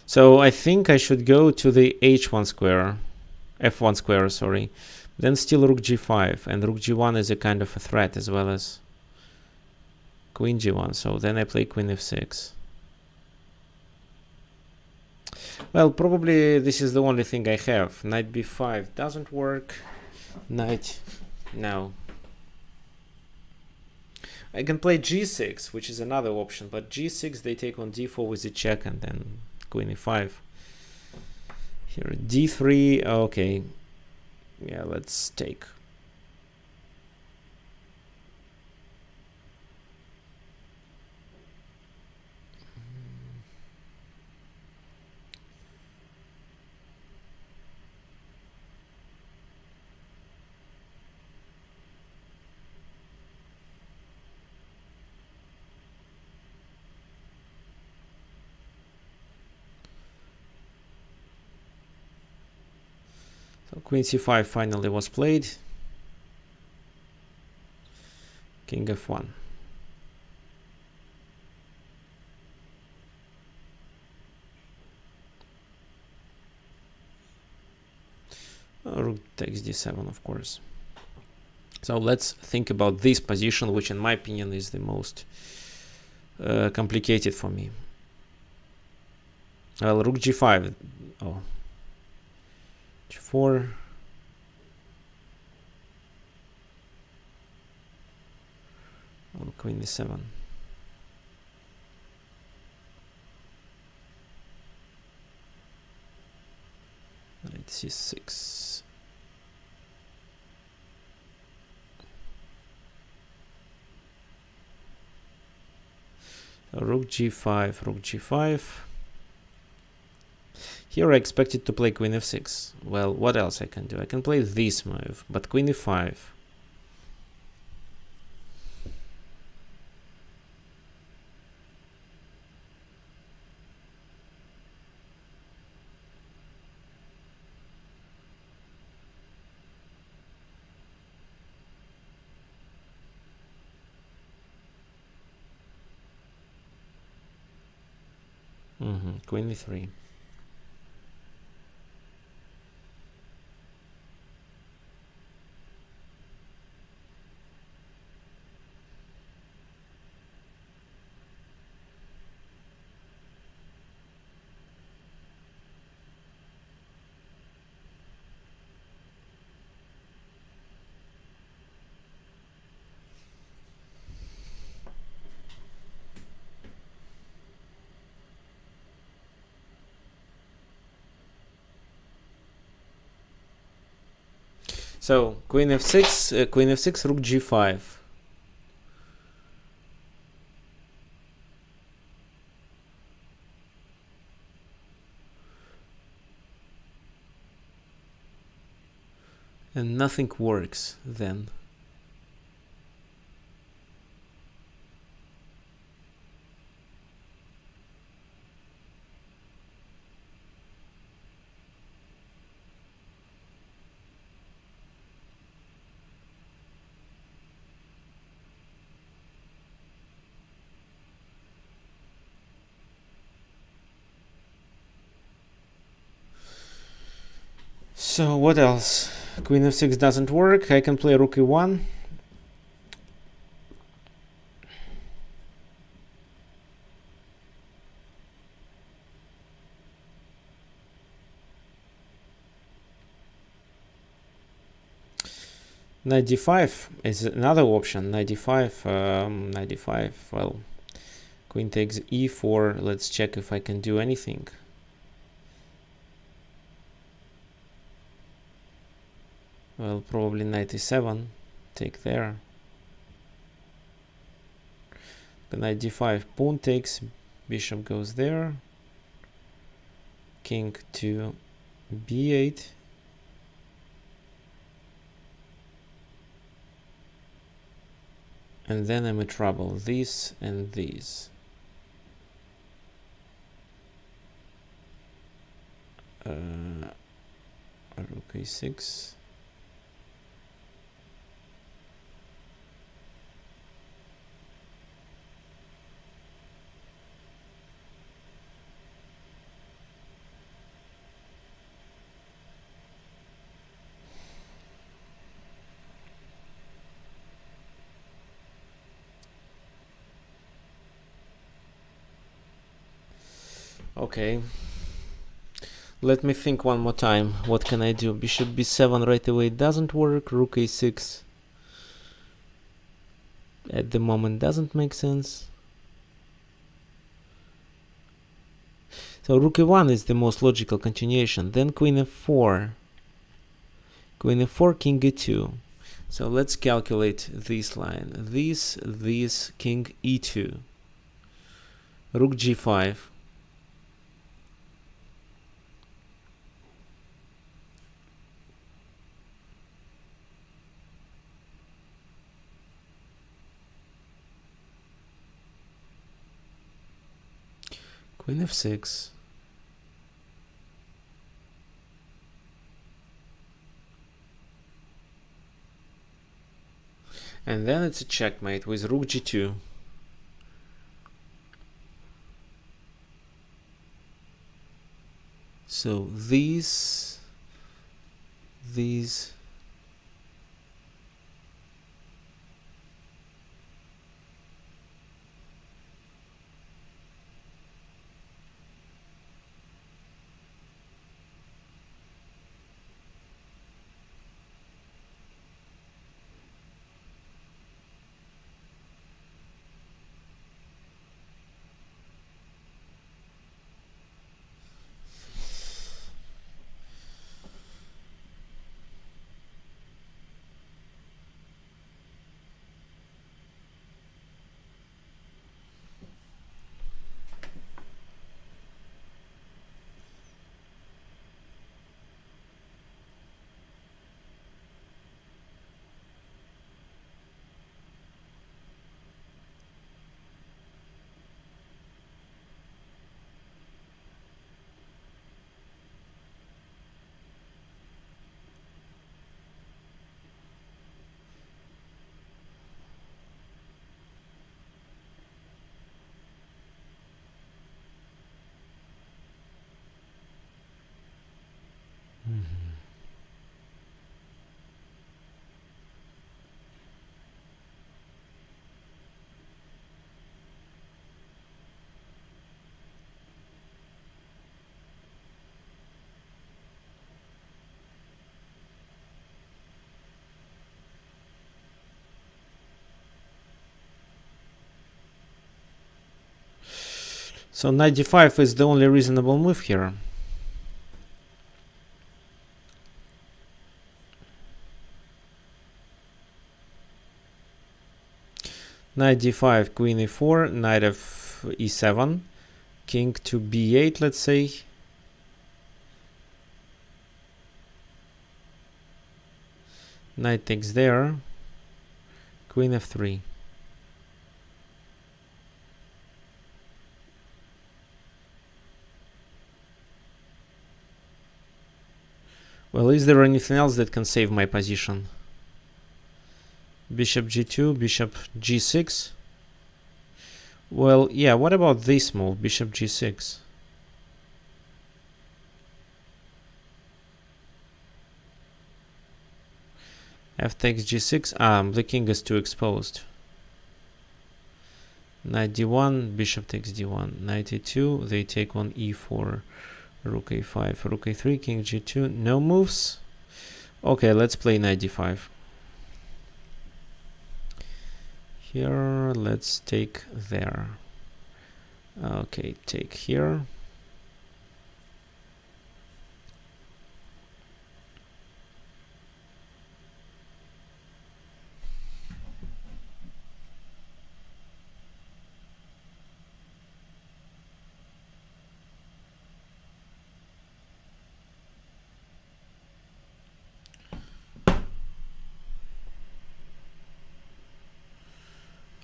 So I think I should go to the h1 square, f1 square, sorry, then still rook g5, and rook g1 is a kind of a threat as well as queen g1, so then I play queen f6. Well, probably this is the only thing I have. Knight b5 doesn't work. Knight, no. I can play g6, which is another option, but g6 they take on d4 with a check and then queen e5. Here d3, okay. Yeah, let's take. So queen c5 finally was played. King f1. Rook takes d7, of course. So let's think about this position, which in my opinion is the most complicated for me. Well, rook g5. Oh, g4. Oh, queen d7. Knight c6. So rook g5, rook g5. Here I expected to play queen f6. Well, what else I can do? I can play this move, but queen e5. Queen e3. So queen f6, rook g5. And nothing works then. So what else? Queen f6 doesn't work. I can play rook e1. Knight d5 is another option. Knight d5, well, queen takes e4. Let's check if I can do anything. Well, probably knight e7, take there. Knight d5, pawn takes, bishop goes there. King to b8. And then I'm in trouble. This and this. Rook a6. Okay. Let me think one more time. What can I do? Bishop b7 right away doesn't work. Rook a6 at the moment doesn't make sense. So rook e1 is the most logical continuation. Then queen f4. Queen f4, king e2. So let's calculate this line. This, king e2. Rook g5. Queen f6. And then it's a checkmate with rook g2. So these. So knight d5 is the only reasonable move here. Knight d5, queen e4, knight of e7, king to b8, let's say. Knight takes there, queen f3. Well, is there anything else that can save my position? Bishop g2, bishop g6. Well, yeah, what about this move, bishop g6? F takes g6. The king is too exposed. Knight d1, bishop takes d1. Knight e2, they take on e4. Rook a5, rook a3, king g2. No moves. Okay, let's play knight d5. Here, let's take there. Okay, take here.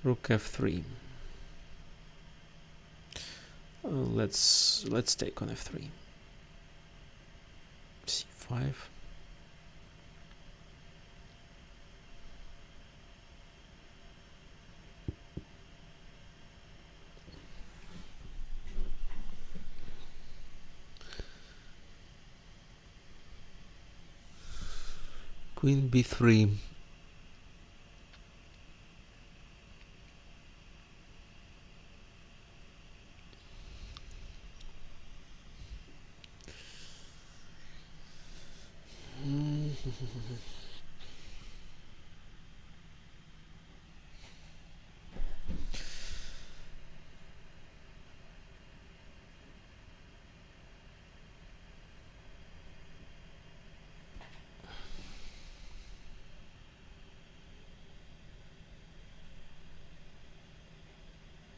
Rook f3. Let's take on f3. c5. Queen b3.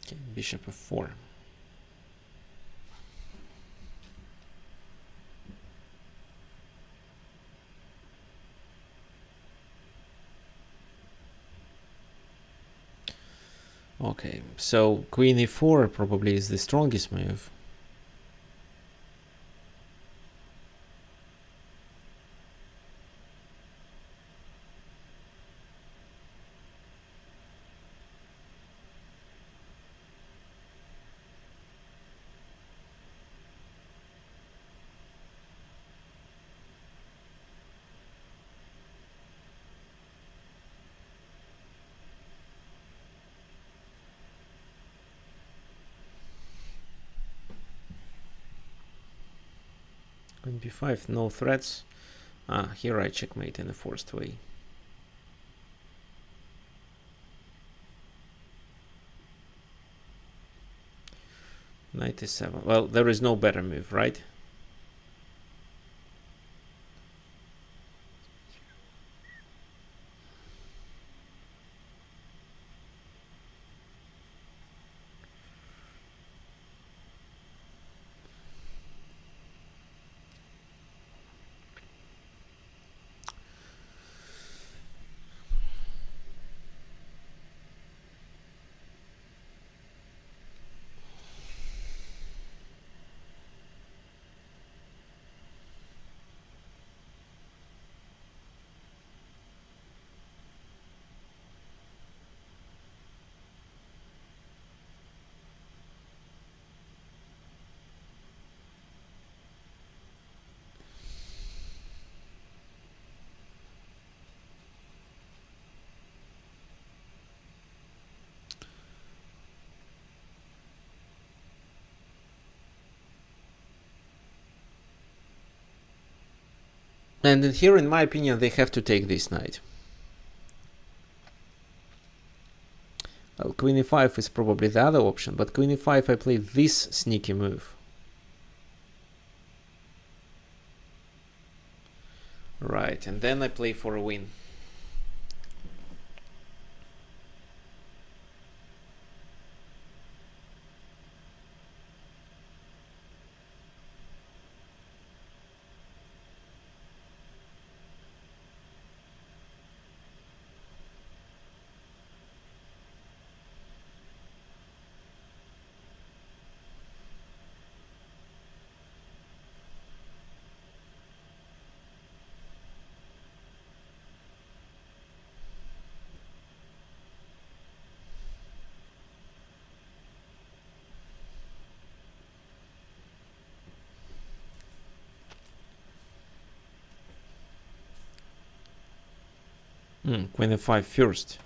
Okay, bishop f4. Okay, so queen e4 probably is the strongest move. Queen b5, no threats. Here I checkmate in a forced way. Knight e7. Well, there is no better move, right? And here, in my opinion, they have to take this knight. Well, queen e5 is probably the other option, but queen e5 I play this sneaky move. Right, and then I play for a win. Queen e5 first.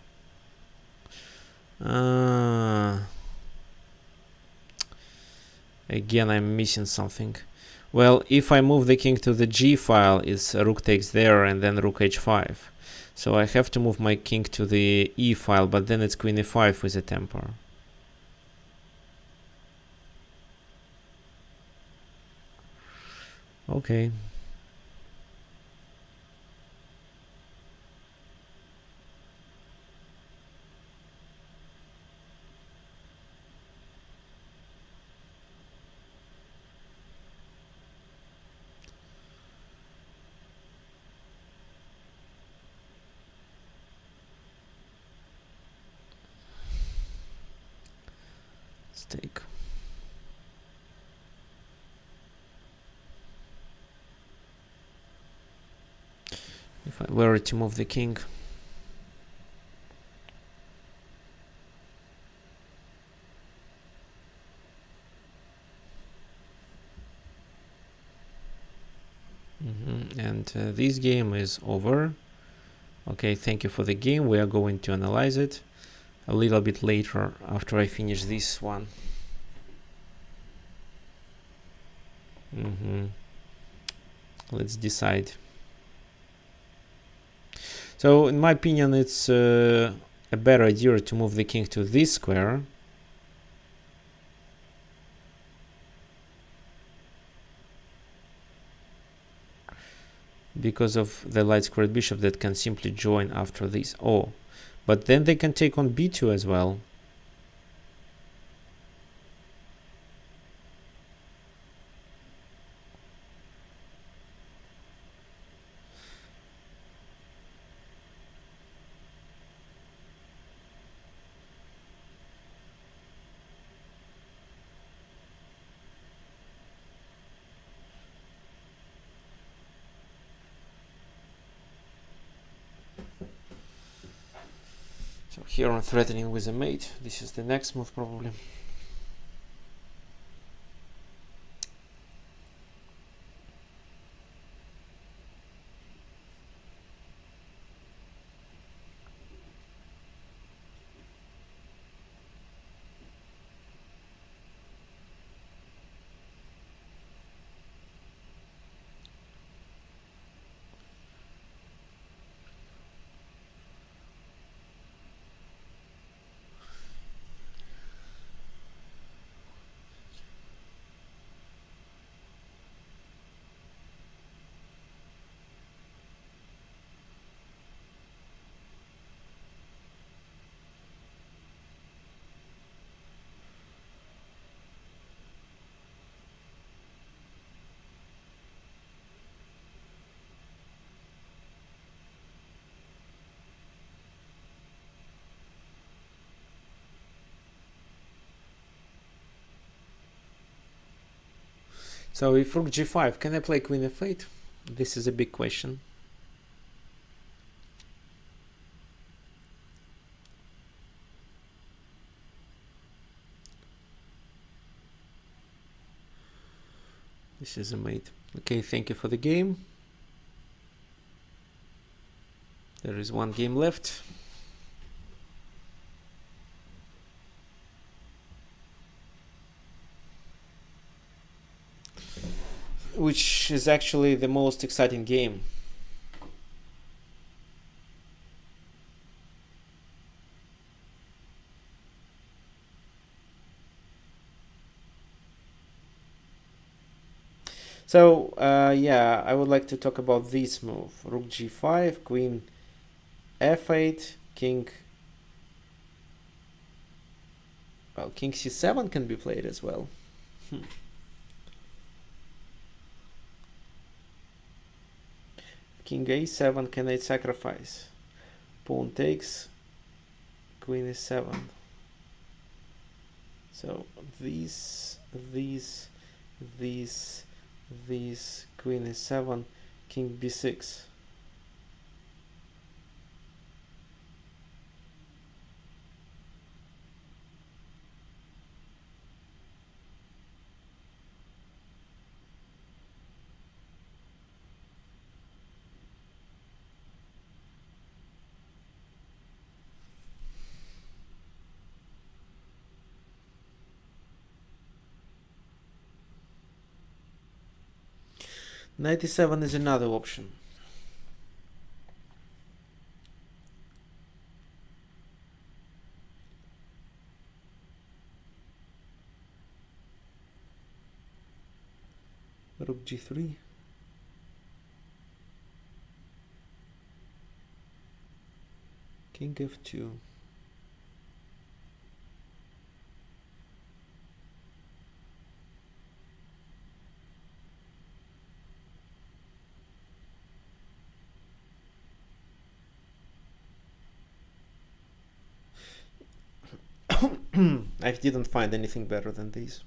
Again, I'm missing something. Well, if I move the king to the g file, it's rook takes there and then rook h5. So I have to move my king to the e file, but then it's queen e5 with a temper. Okay. Let's take. If I were to move the king. And this game is over. Okay, thank you for the game. We are going to analyze it a little bit later after I finish this one. Let's decide. So in my opinion, it's a better idea to move the king to this square. Because of the light squared bishop that can simply join after this. Oh, but then they can take on b2 as well. So here I'm threatening with a mate. This is the next move probably. So if rook g5, can I play queen f8? This is a big question. This is a mate. Okay, thank you for the game. There is one game left. Which is actually the most exciting game. So yeah, I would like to talk about this move. Rook g5, queen f8, king. Well, king c7 can be played as well. King a7, can I sacrifice? Pawn takes, queen e7. So these, queen e7, king b6. Knight e7 is another option. Rook g3. King f2. I didn't find anything better than these.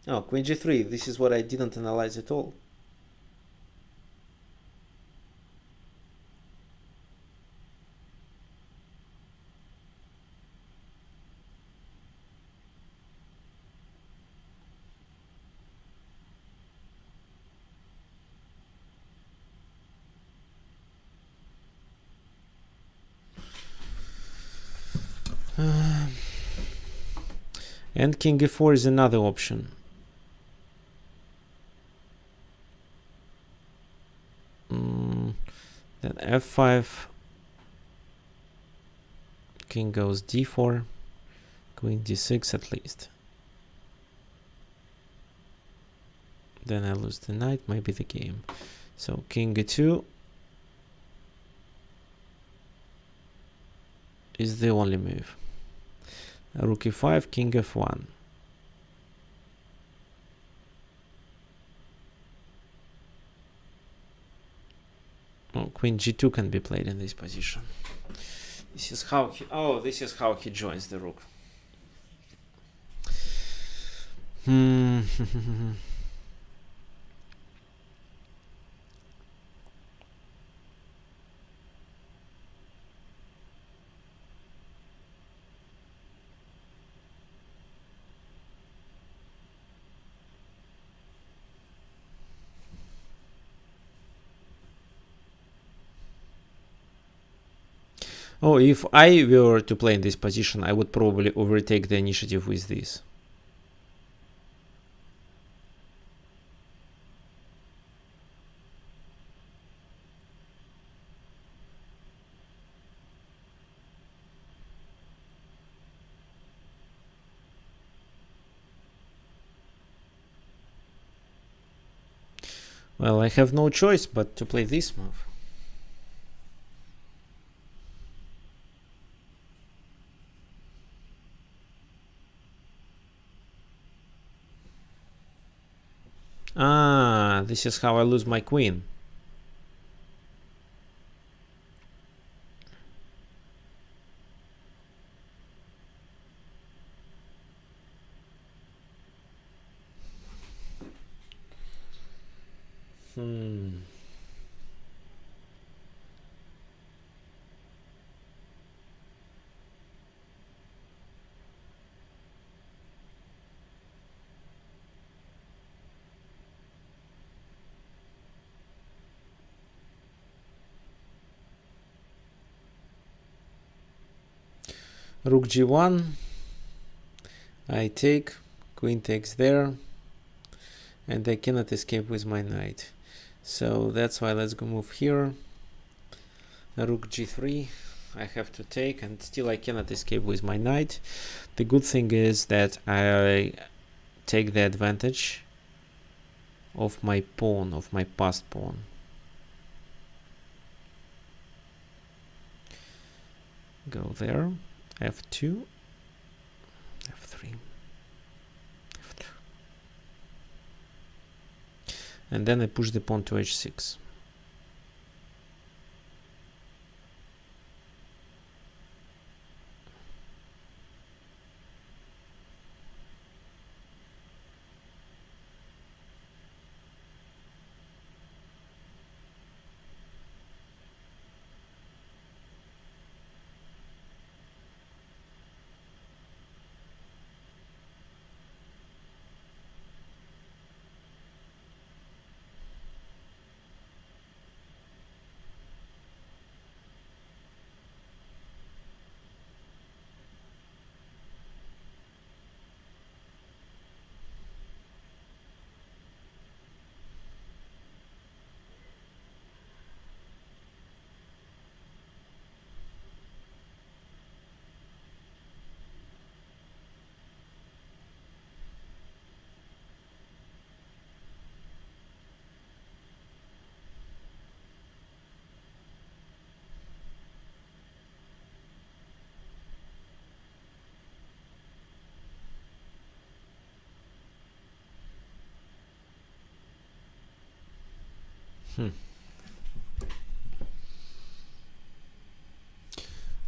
Oh, queen g3. This is what I didn't analyze at all. And king e4 is another option. Then f5. King goes d4. Queen d6 at least. Then I lose the knight, maybe the game. So king e2 is the only move. Rook e5, king f1. Oh, queen g2 can be played in this position. This is how he, this is how he joins the rook. Oh, if I were to play in this position, I would probably overtake the initiative with this. Well, I have no choice but to play this move. Ah, this is how I lose my queen. Rook g1. I take. Queen takes there. And I cannot escape with my knight. So that's why let's go move here. Rook g3. I have to take, and still I cannot escape with my knight. The good thing is that I take the advantage of my pawn, of my passed pawn. Go there. f2. f3. f2. And then I push the pawn to h6.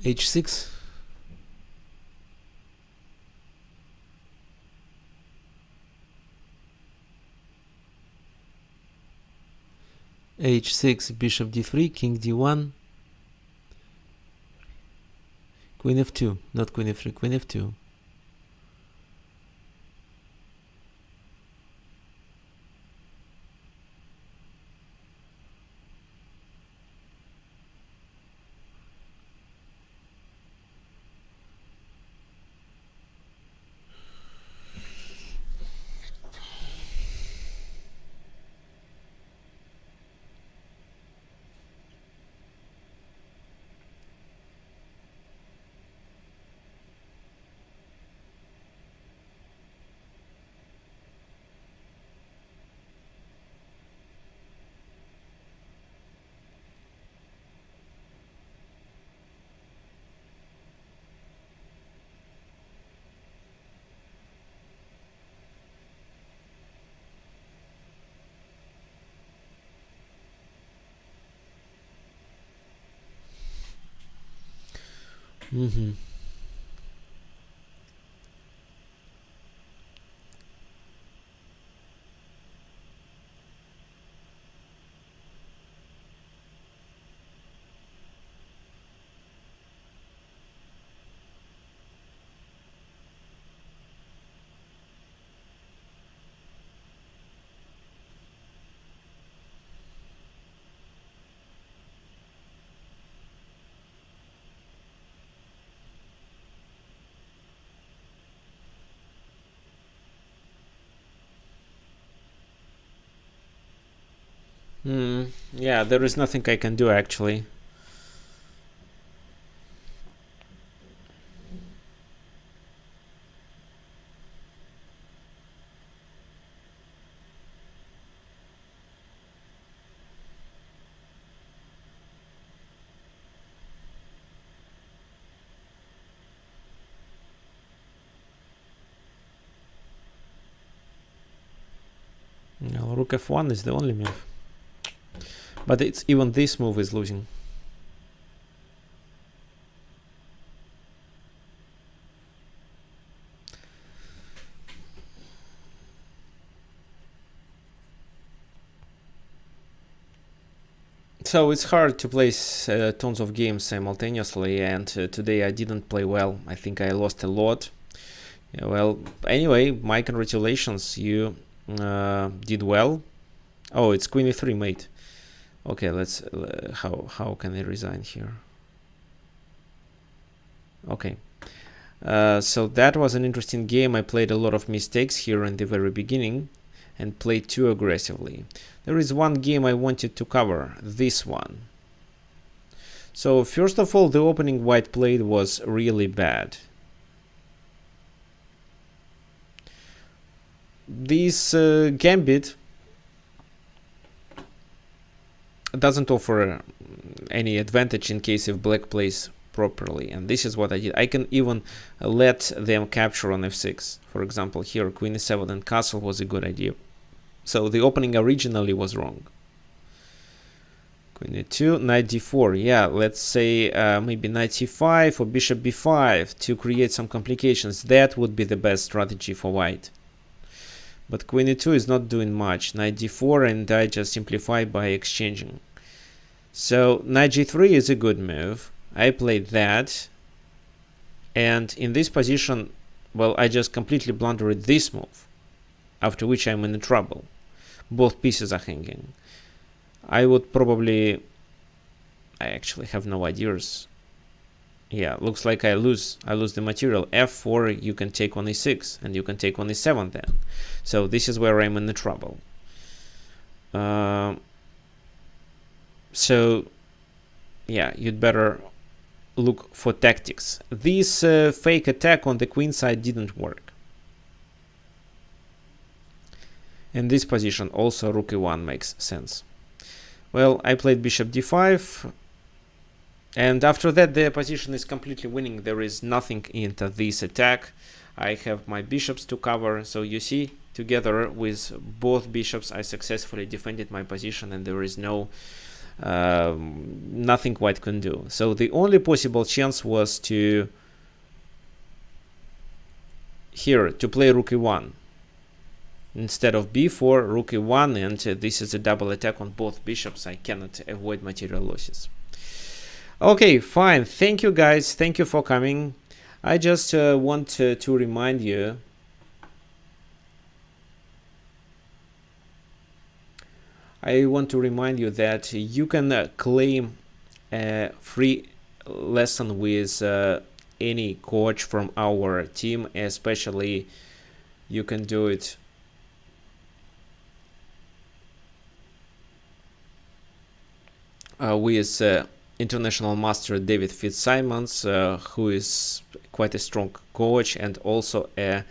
h6. h6, bishop d3, king d1, queen f2, not queen f3, queen f2. Yeah, there is nothing I can do actually. No, rook f1 is the only move. But it's even this move is losing. So it's hard to play tons of games simultaneously, and today I didn't play well. I think I lost a lot. Yeah, well, anyway, my congratulations. You did well. Oh, it's Queen e3, mate. Okay, let's. How can I resign here? Okay. So that was an interesting game. I played a lot of mistakes here in the very beginning and played too aggressively. There is one game I wanted to cover, this one. So first of all, the opening white played was really bad. This gambit doesn't offer any advantage in case if black plays properly, and this is what I did. I can even let them capture on f6. For example, here queen e7 and castle was a good idea. So the opening originally was wrong. Queen e2, knight d4. Yeah, let's say maybe knight c5 or bishop b5 to create some complications. That would be the best strategy for white. But queen e2 is not doing much. Knight d4, and I just simplify by exchanging. So knight g3 is a good move. I played that. And in this position, well, I just completely blundered this move. After which I'm in trouble. Both pieces are hanging. I would probably... I actually have no ideas. Yeah, looks like I lose the material. f4, you can take on e6, and you can take on e7 then. So this is where I'm in the trouble. So yeah, you'd better look for tactics. This fake attack on the queen side didn't work. In this position also rook e1 makes sense. Well, I played bishop d5. And after that, the position is completely winning. There is nothing into this attack. I have my bishops to cover. So you see, together with both bishops, I successfully defended my position, and there is nothing white can do. So the only possible chance was to play rook e1. Instead of b4, rook e1, and this is a double attack on both bishops. I cannot avoid material losses. Okay, fine. Thank you, guys. Thank you for coming. I just want to remind you that you can claim a free lesson with any coach from our team. Especially, you can do it with international master David Fitzsimons, who is quite a strong coach and also an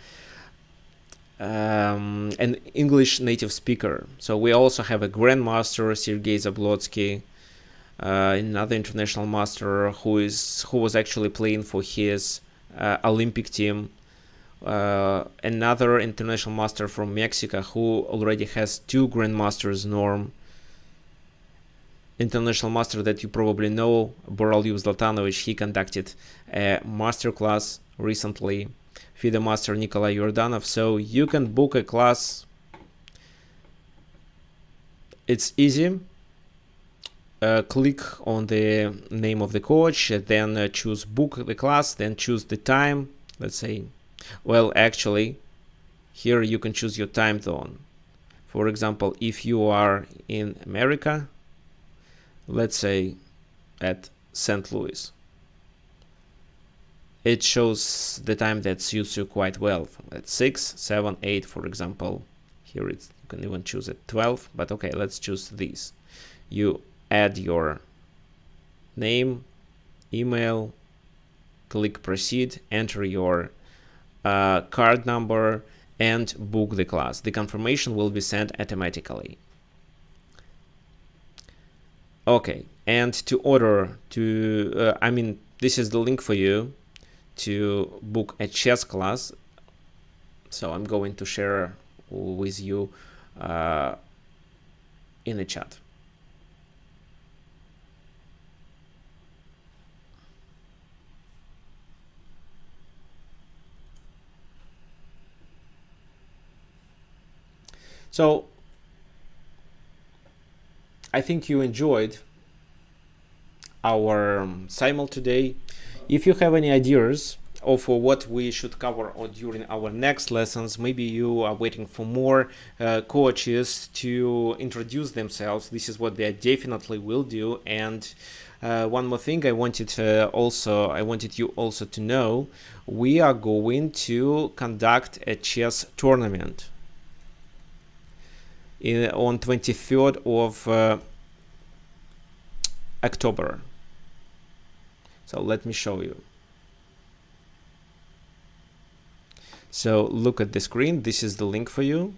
English native speaker. So we also have a grandmaster Sergei Zablotsky, another international master who was actually playing for his Olympic team. Another international master from Mexico who already has 2 grandmasters, Norm. International master that you probably know, Boralyu Zlatanovich, he conducted a masterclass recently. FIDE master Nikolai Yordanov. So you can book a class. It's easy. Click on the name of the coach, then choose book the class, then choose the time. Let's say, well, actually, here you can choose your time zone. For example, if you are in America, let's say at St. Louis, it shows the time that suits you quite well. At 6, 7, 8, for example. Here you can even choose at 12, but okay, let's choose this. You add your name, email, click proceed, enter your card number, and book the class. The confirmation will be sent automatically. Okay, and to order this is the link for you to book a chess class. So I'm going to share with you in the chat. So I think you enjoyed our simul today. If you have any ideas of what we should cover during our next lessons, maybe you are waiting for more coaches to introduce themselves. This is what they definitely will do. And one more thing I wanted you also to know, we are going to conduct a chess tournament on 23rd of October. So let me show you. So look at the screen. This is the link for you.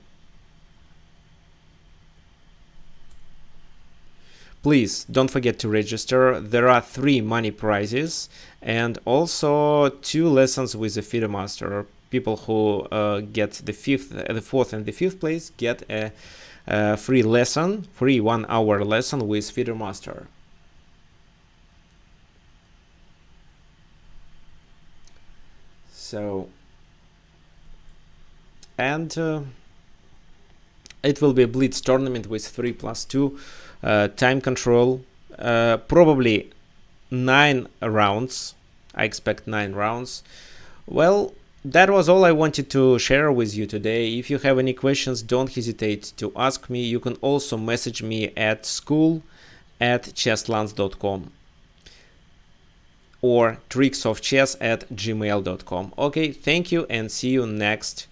Please don't forget to register. There are 3 money prizes and also 2 lessons with the FIDE master. People who get the 4th and the 5th place get a free 1-hour lesson with FIDE master. So, and it will be a blitz tournament with 3+2 time control, probably 9 rounds. I expect 9 rounds. Well, that was all I wanted to share with you today. If you have any questions, don't hesitate to ask me. You can also message me at school@chesslance.com or tricksofchess@gmail.com. Okay, thank you and see you next